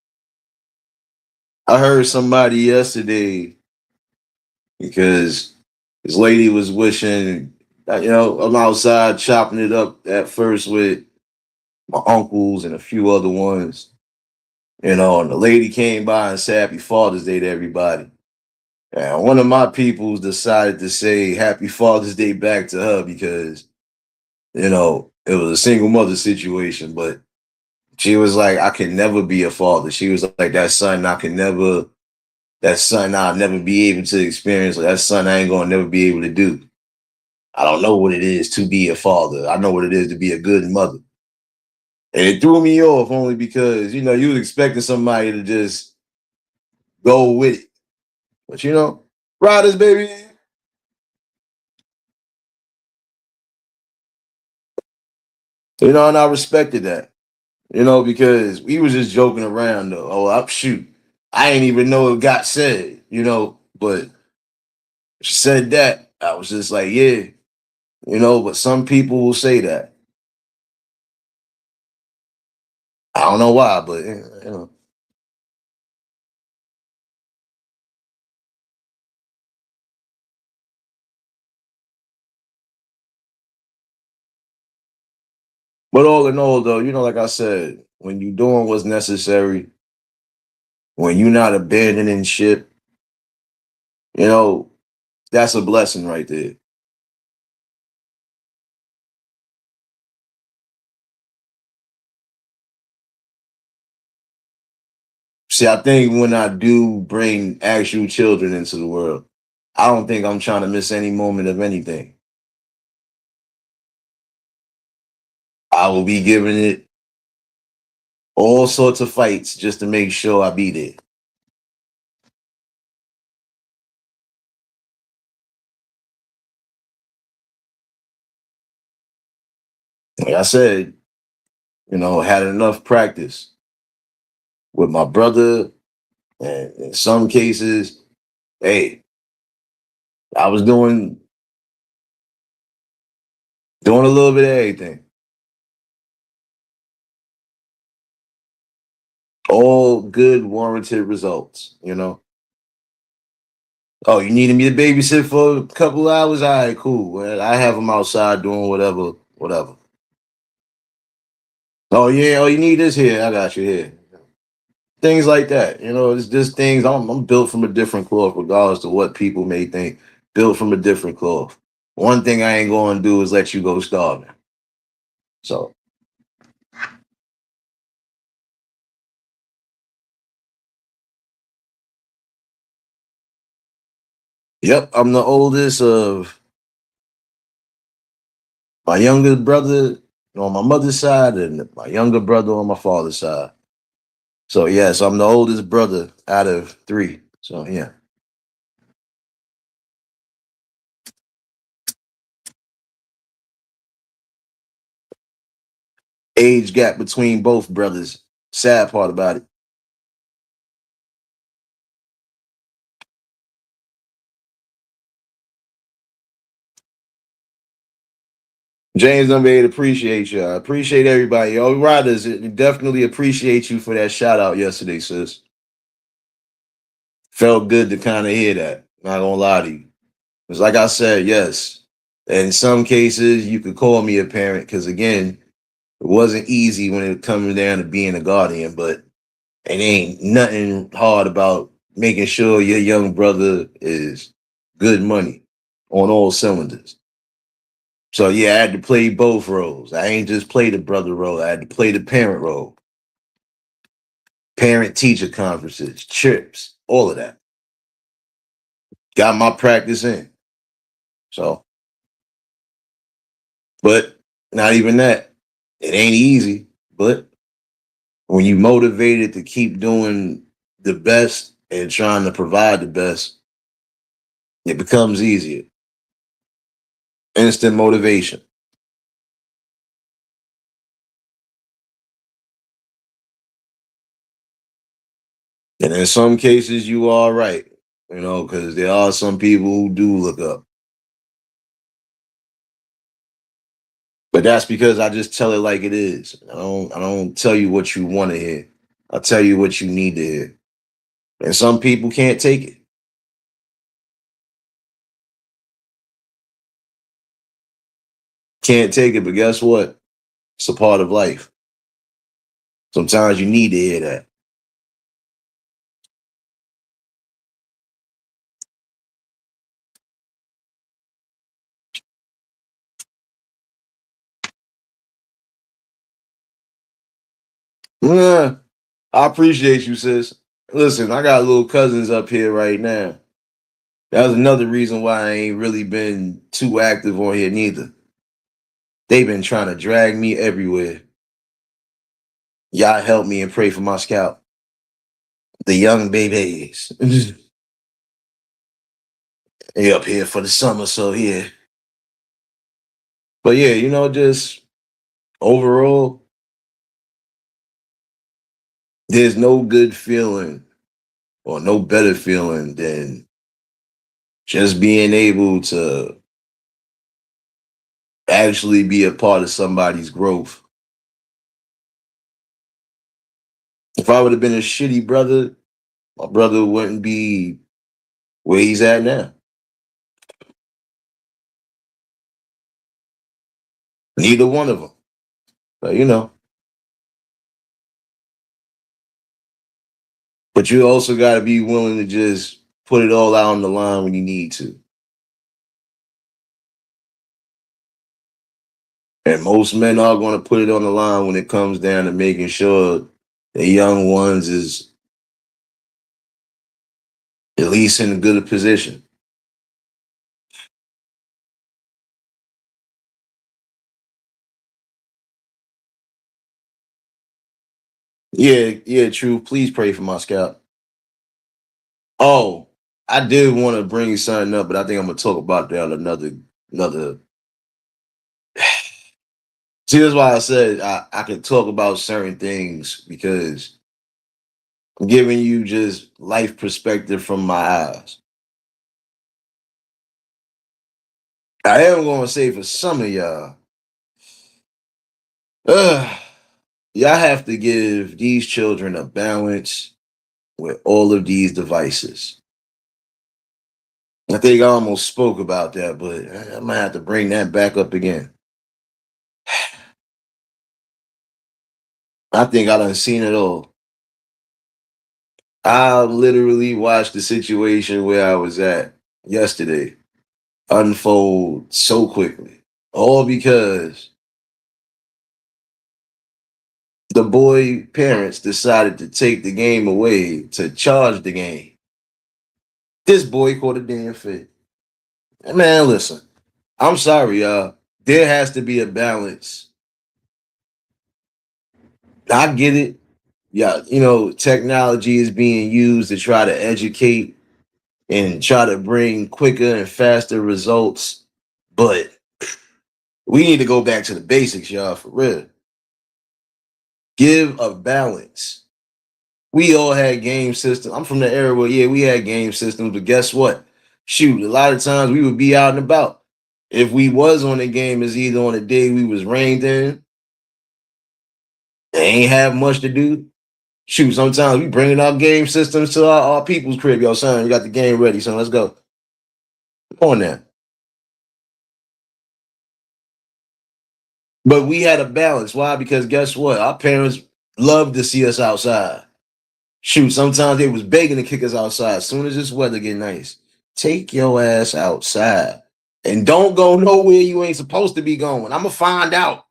I heard somebody yesterday because this lady was wishing, I'm outside chopping it up at first with my uncles and a few other ones, and the lady came by and said Happy Father's Day to everybody. And one of my peoples decided to say Happy Father's Day back to her because it was a single mother situation, but she was like, I can never be a father. She was like, that son I'll never be able to experience. Or that son I ain't gonna never be able to do. I don't know what it is to be a father. I know what it is to be a good mother. And it threw me off only because, you was expecting somebody to just go with it. But riders, baby. And I respected that. Because we was just joking around though. Oh, I'm shoot. I ain't even know it got said. But she said that. I was just like, yeah. But some people will say that. I don't know why, but. But all in all, though, like I said, when you doing what's necessary, when you're not abandoning ship, you know, that's a blessing right there. See, I think when I do bring actual children into the world, I don't think I'm trying to miss any moment of anything. I will be giving it all sorts of fights just to make sure I be there. Like I said, had enough practice with my brother, and in some cases, hey, I was doing a little bit of everything. All good, warranted results. Oh, you needed me to babysit for a couple hours? All right, cool. Well, I have them outside doing whatever, whatever. Oh yeah, oh you need this here? I got you here. Things like that. It's just things. I'm built from a different cloth, regardless of what people may think. Built from a different cloth. One thing I ain't going to do is let you go starving. So, yep, I'm the oldest of my youngest brother on my mother's side and my younger brother on my father's side. So yes, I'm the oldest brother out of three. So yeah, age gap between both brothers. Sad part about it. James Unbade, appreciate you. I appreciate everybody. Yo, Riders, definitely appreciate you for that shout out yesterday, sis. Felt good to kind of hear that. Not gonna lie to you. Because like I said, yes. In some cases, you could call me a parent because again, it wasn't easy when it comes down to being a guardian, but it ain't nothing hard about making sure your young brother is good money on all cylinders. So yeah, I had to play both roles. I ain't just play the brother role. I had to play the parent role. Parent teacher conferences, trips, all of that. Got my practice in. So, but not even that. It ain't easy, but when you motivated to keep doing the best and trying to provide the best, it becomes easier. Instant motivation. And in some cases, you are right, because there are some people who do look up. But that's because I just tell it like it is. I don't tell you what you want to hear. I tell you what you need to hear. And some people can't take it. Can't take it, but guess what? It's a part of life. Sometimes you need to hear that. Yeah, I appreciate you, sis. Listen, I got little cousins up here right now. That was another reason why I ain't really been too active on here neither. They've been trying to drag me everywhere. Y'all help me and pray for my scalp. The young babies. They up here for the summer, so yeah. But yeah, just overall, there's no good feeling or no better feeling than just being able to actually be a part of somebody's growth. If I would have been a shitty brother, my brother wouldn't be where he's at now. Neither one of them. But but you also got to be willing to just put it all out on the line when you need to. And most men are going to put it on the line when it comes down to making sure the young ones is at least in a good position. Yeah, yeah, true. Please pray for my scalp. Oh, I did want to bring something up, but I think I'm gonna talk about that on another. See, that's why I said I can talk about certain things because I'm giving you just life perspective from my eyes. I am gonna say for some of uh, y'all have to give these children a balance with all of these devices. I think I almost spoke about that, but I might have to bring that back up again. I think I done seen it all. I literally watched the situation where I was at yesterday unfold so quickly. All because the boy parents decided to take the game away to charge the game. This boy caught a damn fit. Man, listen, I'm sorry, y'all. There has to be a balance. I get it. Yeah, technology is being used to try to educate and try to bring quicker and faster results. But we need to go back to the basics, y'all, for real. Give a balance. We all had game systems. I'm from the era where, yeah, we had game systems, but guess what? Shoot, a lot of times we would be out and about. If we was on the game, it's either on a day we was rained in, they ain't have much to do. Shoot, sometimes we bringing our game systems to our people's crib. Yo, son, we got the game ready, son. Let's go. Come on now. But we had a balance. Why? Because guess what? Our parents loved to see us outside. Shoot, sometimes they was begging to kick us outside. As soon as this weather get nice, take your ass outside. And don't go nowhere you ain't supposed to be going. I'ma find out.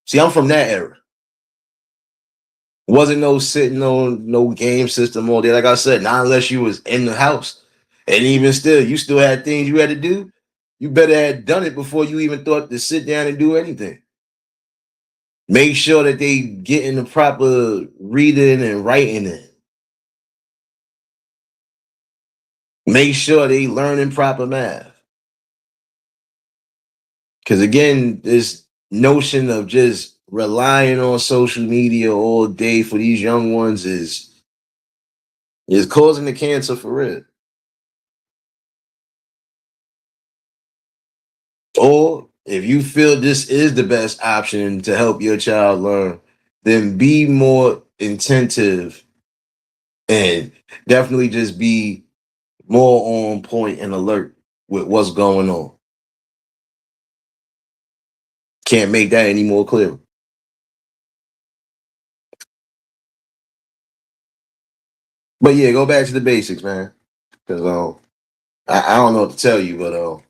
See, I'm from that era. Wasn't no sitting on no game system all day. Like I said, not unless you was in the house. And even still, you still had things you had to do. You better have done it before you even thought to sit down and do anything. Make sure that they getting the proper reading and writing in. Make sure they learning proper math. Because again, this notion of just relying on social media all day for these young ones is causing the cancer for real. Or if you feel this is the best option to help your child learn, then be more attentive and definitely just be more on point and alert with what's going on. Can't make that any more clear. But yeah, go back to the basics, man. Because I don't know what to tell you, but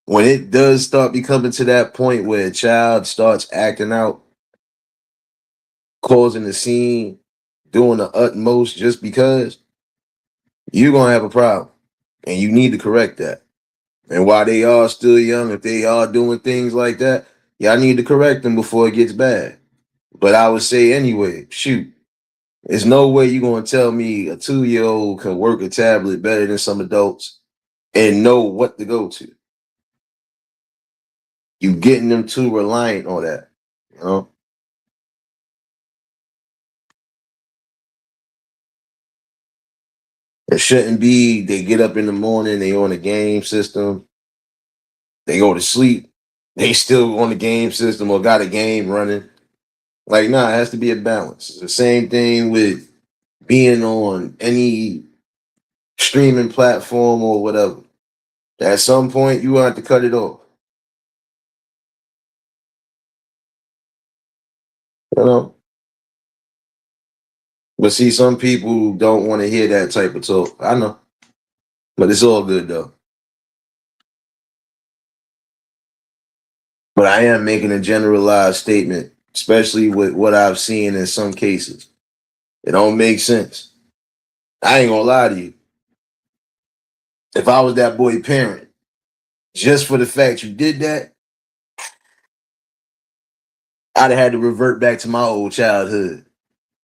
when it does start becoming to that point where a child starts acting out, causing a scene, doing the utmost just because, you're gonna have a problem. And you need to correct that. And while they are still young, if they are doing things like that, y'all need to correct them before it gets bad. But I would say anyway, shoot, there's no way you're gonna tell me a 2-year old can work a tablet better than some adults and know what to go to. You getting them too reliant on that, you know? It shouldn't be they get up in the morning, they on the game system, they go to sleep, they still on the game system or got a game running. Like, nah, it has to be a balance. It's the same thing with being on any streaming platform or whatever. At some point, you have to cut it off. You know? But see, some people don't want to hear that type of talk. I know. But it's all good though. But I am making a generalized statement, especially with what I've seen in some cases. It don't make sense. I ain't gonna lie to you. If I was that boy parent, just for the fact you did that, I'd have had to revert back to my old childhood.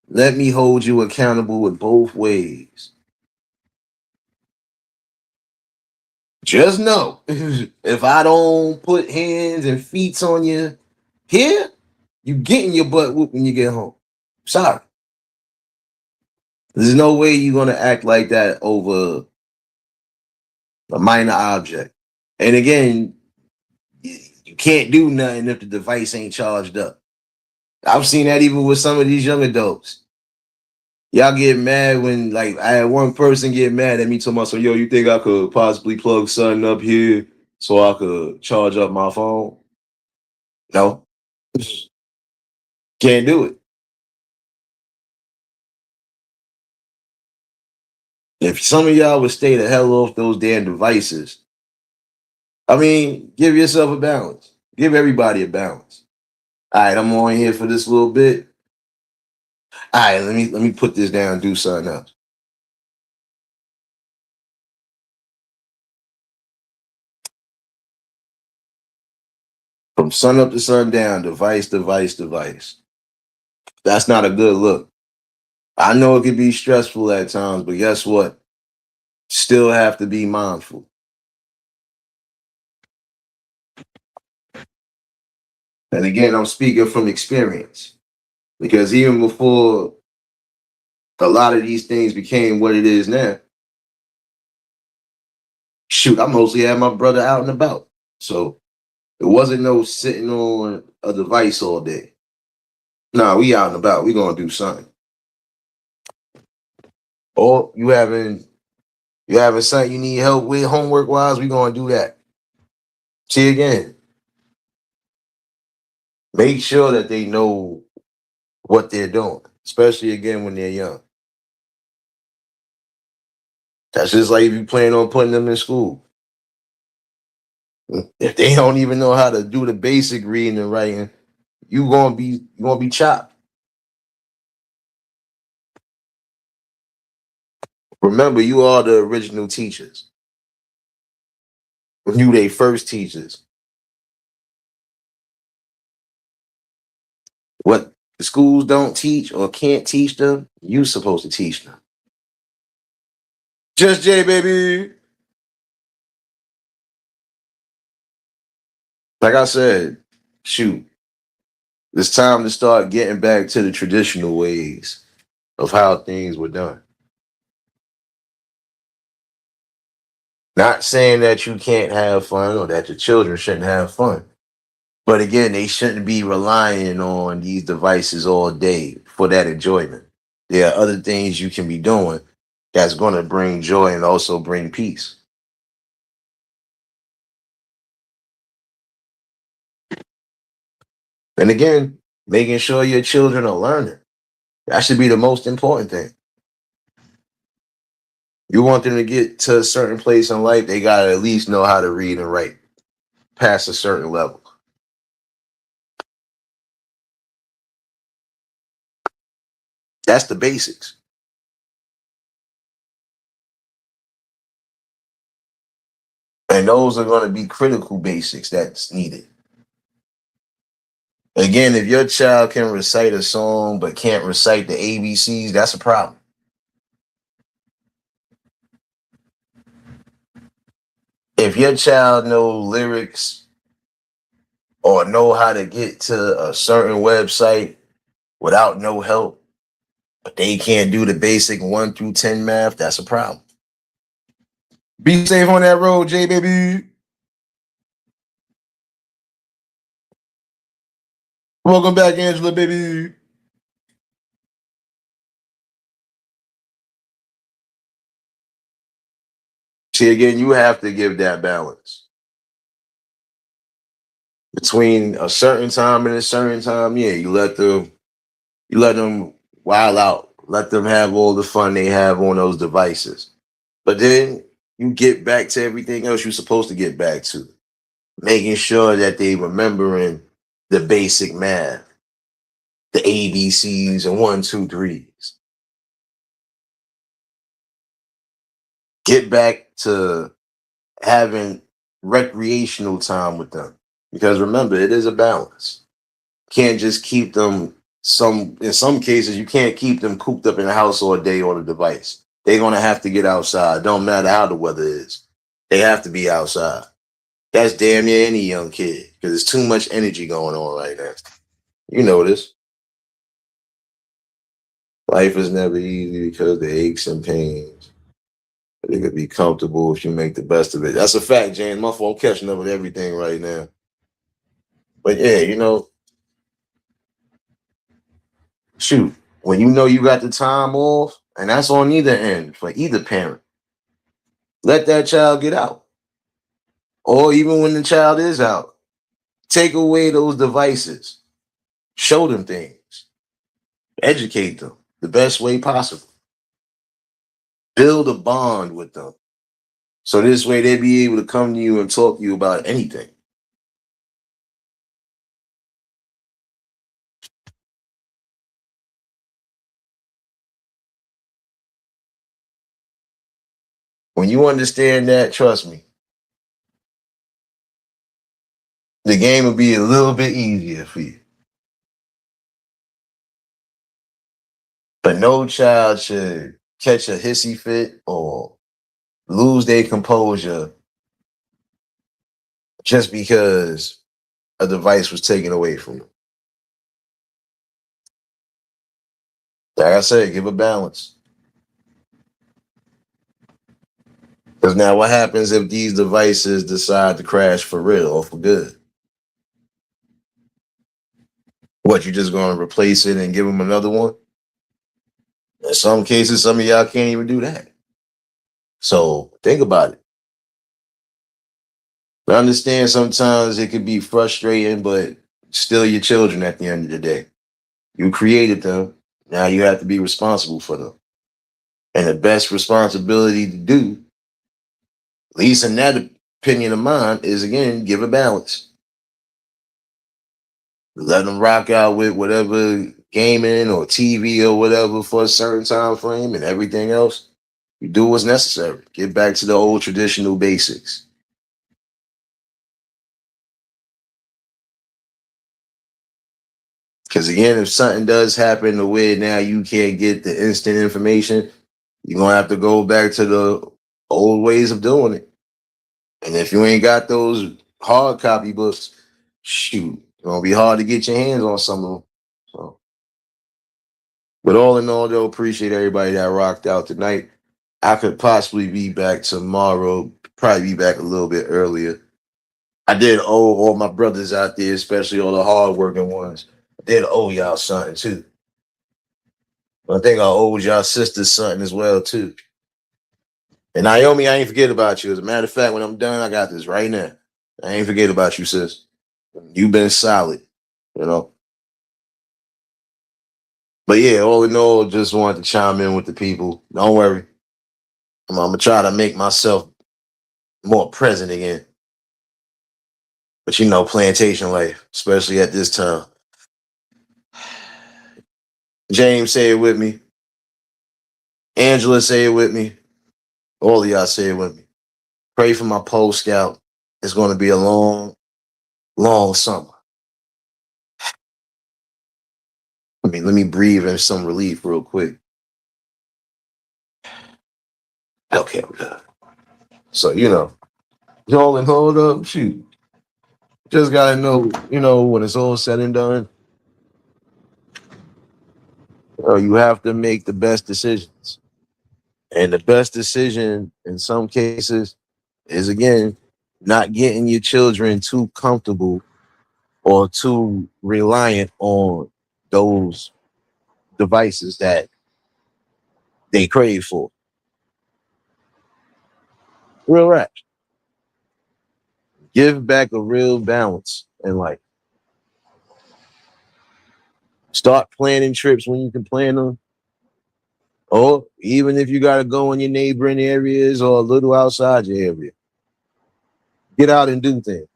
Let me hold you accountable with both ways. Just know, if I don't put hands and feet on you here, you getting your butt whooped when you get home. Sorry. There's no way you're gonna act like that over a minor object. And again, you can't do nothing if the device ain't charged up. I've seen that even with some of these young adults. Y'all get mad when, like, I had one person get mad at me talking about, so, yo, you think I could possibly plug something up here so I could charge up my phone? No, can't do it. If some of y'all would stay the hell off those damn devices, I mean, give yourself a balance. Give everybody a balance. All right, I'm on here for this little bit. All right, let me put this down and do something else. From sun up to sundown, device, device, device. That's not a good look. I know it can be stressful at times, but guess what? Still have to be mindful. And again, I'm speaking from experience because even before a lot of these things became what it is now, shoot, I mostly had my brother out and about. So it wasn't no sitting on a device all day. Nah, we out and about. We gonna do something. Or you having something you need help with homework wise, we gonna do that. See again, make sure that they know what they're doing, especially again when they're young. That's just like if you plan on putting them in school. If they don't even know how to do the basic reading and writing, you gonna be chopped. Remember, you are the original teachers. You they first teachers. What the schools don't teach or can't teach them, you supposed to teach them. Just J, baby. Like I said, shoot, it's time to start getting back to the traditional ways of how things were done. Not saying that you can't have fun or that your children shouldn't have fun. But again, they shouldn't be relying on these devices all day for that enjoyment. There are other things you can be doing that's going to bring joy and also bring peace. And again, making sure your children are learning. That should be the most important thing. You want them to get to a certain place in life, they got to at least know how to read and write past a certain level. That's the basics. And those are going to be critical basics that's needed. Again, if your child can recite a song but can't recite the ABCs, that's a problem. If your child know lyrics or know how to get to a certain website without no help, but they can't do the basic 1 through 10 math, that's a problem. Be safe on that road, J baby. Welcome back, Angela, baby. See, again, you have to give that balance between a certain time and a certain time. Yeah, you let them wild out, let them have all the fun they have on those devices. But then you get back to everything else you're supposed to get back to, making sure that they remembering the basic math, the ABCs and 1, 2, 3s. Get back to having recreational time with them. Because remember, it is a balance. Can't just keep them in some cases you can't keep them cooped up in the house all day on a device. They're gonna have to get outside. Don't matter how the weather is. They have to be outside. That's damn near any young kid because there's too much energy going on right now. You know this. Life is never easy because the aches and pains. But it could be comfortable if you make the best of it. That's a fact, James. My phone catching up with everything right now. But yeah, shoot, when you know you got the time off, and that's on either end for either parent, let that child get out. Or even when the child is out, take away those devices, show them things, educate them the best way possible, build a bond with them. So this way they'll be able to come to you and talk to you about anything. When you understand that, trust me, the game will be a little bit easier for you. But no child should catch a hissy fit or lose their composure just because a device was taken away from them. Like I said, give a balance. Because now what happens if these devices decide to crash for real or for good? What, you just going to replace it and give them another one? In some cases, some of y'all can't even do that. So think about it. I understand sometimes it can be frustrating, but still your children at the end of the day. You created them. Now you have to be responsible for them. And the best responsibility to do, at least in that opinion of mine, is again, give a balance. Let them rock out with whatever gaming or TV or whatever for a certain time frame and everything else. You do what's necessary. Get back to the old traditional basics. Because again, if something does happen to where now you can't get the instant information, you're gonna have to go back to the old ways of doing it. And if you ain't got those hard copy books, shoot, it's gonna be hard to get your hands on some of them. So, but all in all, though, appreciate everybody that rocked out tonight. I could possibly be back tomorrow, probably be back a little bit earlier. I did owe all my brothers out there, especially all the hardworking ones. I did owe y'all something too. But I think I owed y'all sisters something as well too. And Naomi, I ain't forget about you. As a matter of fact, when I'm done, I got this right now. I ain't forget about you, sis. You've been solid, you know. But yeah, all in all, just wanted to chime in with the people. Don't worry. I'm gonna try to make myself more present again. But plantation life, especially at this time. James, say it with me. Angela, say it with me. All of y'all say it with me. Pray for my pole scout. It's going to be a long, long summer. Let me breathe in some relief real quick. Okay, I'm good. So, y'all and hold up, shoot. Just gotta know, when it's all said and done, you have to make the best decisions. And the best decision in some cases is, again, not getting your children too comfortable or too reliant on those devices that they crave for. Real rap. Give back a real balance in life. Start planning trips when you can plan them. Or even if you got to go in your neighboring areas or a little outside your area, get out and do things.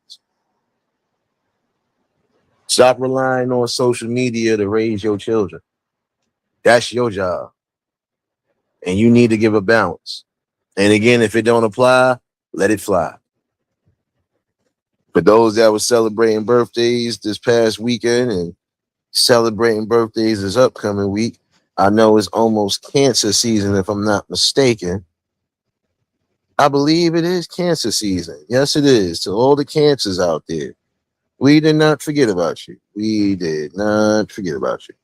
Stop relying on social media to raise your children. That's your job. And you need to give a balance. And again, if it don't apply, let it fly. For those that were celebrating birthdays this past weekend and celebrating birthdays this upcoming week, I know it's almost cancer season, if I'm not mistaken. I believe it is cancer season. Yes, it is. To all the cancers out there, we did not forget about you. We did not forget about you.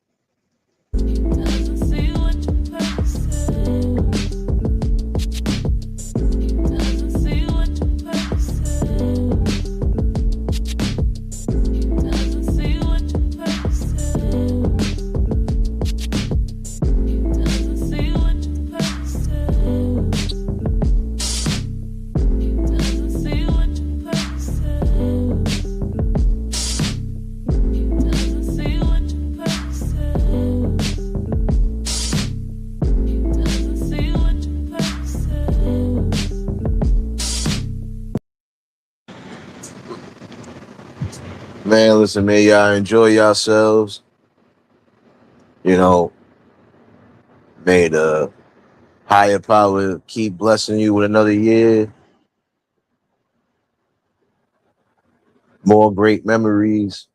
Man, listen, may y'all enjoy yourselves. May the higher power keep blessing you with another year, more great memories.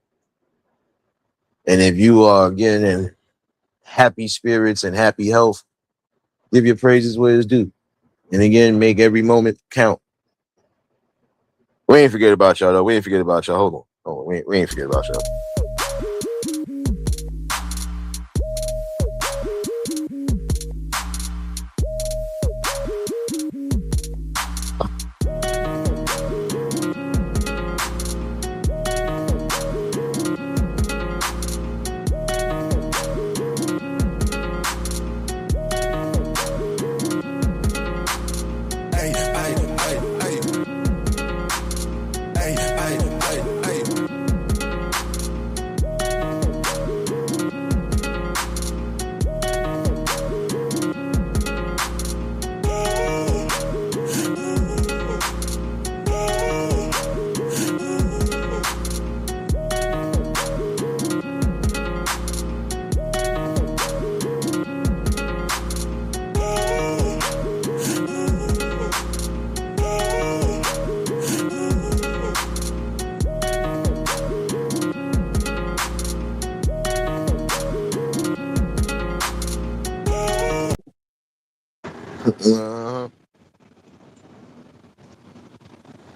And if you are again in happy spirits and happy health, give your praises where it's due. And again, make every moment count. We ain't forget about y'all though. We ain't forget about y'all. Hold on. We ain't forget about y'all.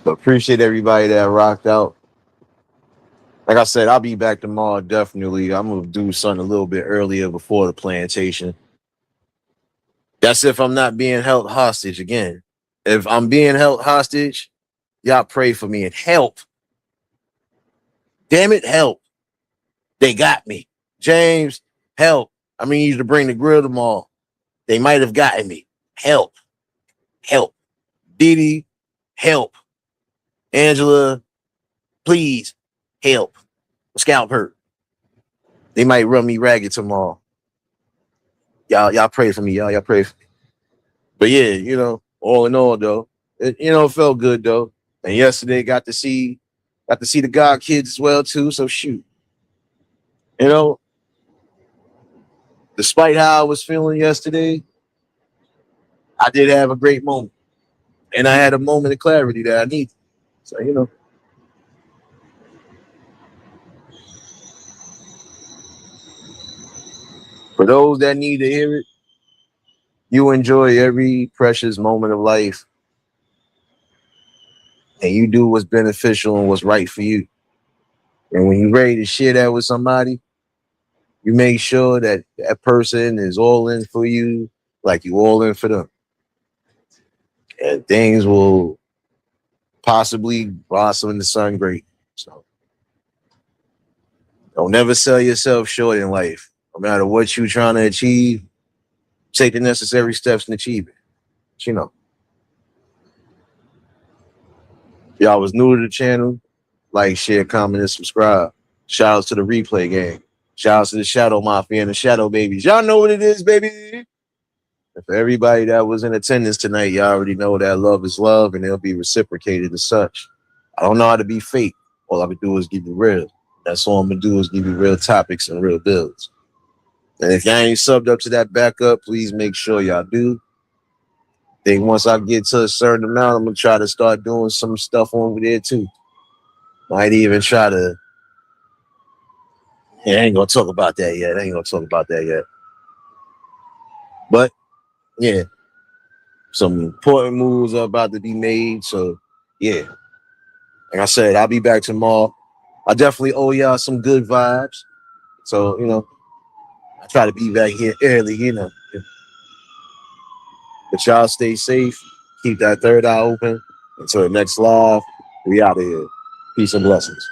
But appreciate everybody that rocked out. Like I said, I'll be back tomorrow. Definitely. I'm gonna do something a little bit earlier before the plantation. That's if I'm not being held hostage again. If I'm being held hostage, y'all pray for me and help. Damn it, help. They got me. James, help. I need you to bring the grill tomorrow. They might have gotten me. Help. Help. Didi, help. Angela, please help. Scalp hurt. They might run me ragged tomorrow. Y'all pray for me. Y'all pray for me. But yeah, all in all though, it felt good though. And yesterday got to see the God kids as well too. So shoot, you know, despite how I was feeling yesterday, I did have a great moment. And I had a moment of clarity that I need. So, for those that need to hear it, you enjoy every precious moment of life and you do what's beneficial and what's right for you. And when you're ready to share that with somebody, you make sure that that person is all in for you, like you all in for them. And things will possibly blossom in the sun great. So don't never sell yourself short in life. No matter what you're trying to achieve, take the necessary steps and achieve it. But, if y'all was new to the channel, like, share, comment, and subscribe. Shout out to the replay gang. Shout out to the Shadow Mafia and the Shadow Babies. Y'all know what it is, baby. And for everybody that was in attendance tonight, y'all already know that love is love and it'll be reciprocated as such. I don't know how to be fake. All I can do is give you real. That's all I'm going to do is give you real topics and real builds. And if y'all ain't subbed up to that backup, please make sure y'all do. I think once I get to a certain amount, I'm going to try to start doing some stuff over there too. Might even try to. Yeah, I ain't going to talk about that yet. But, yeah, some important moves are about to be made. So, yeah. Like I said, I'll be back tomorrow. I definitely owe y'all some good vibes. So, I try to be back here early, But y'all stay safe. Keep that third eye open. Until the next live, we out of here. Peace and blessings.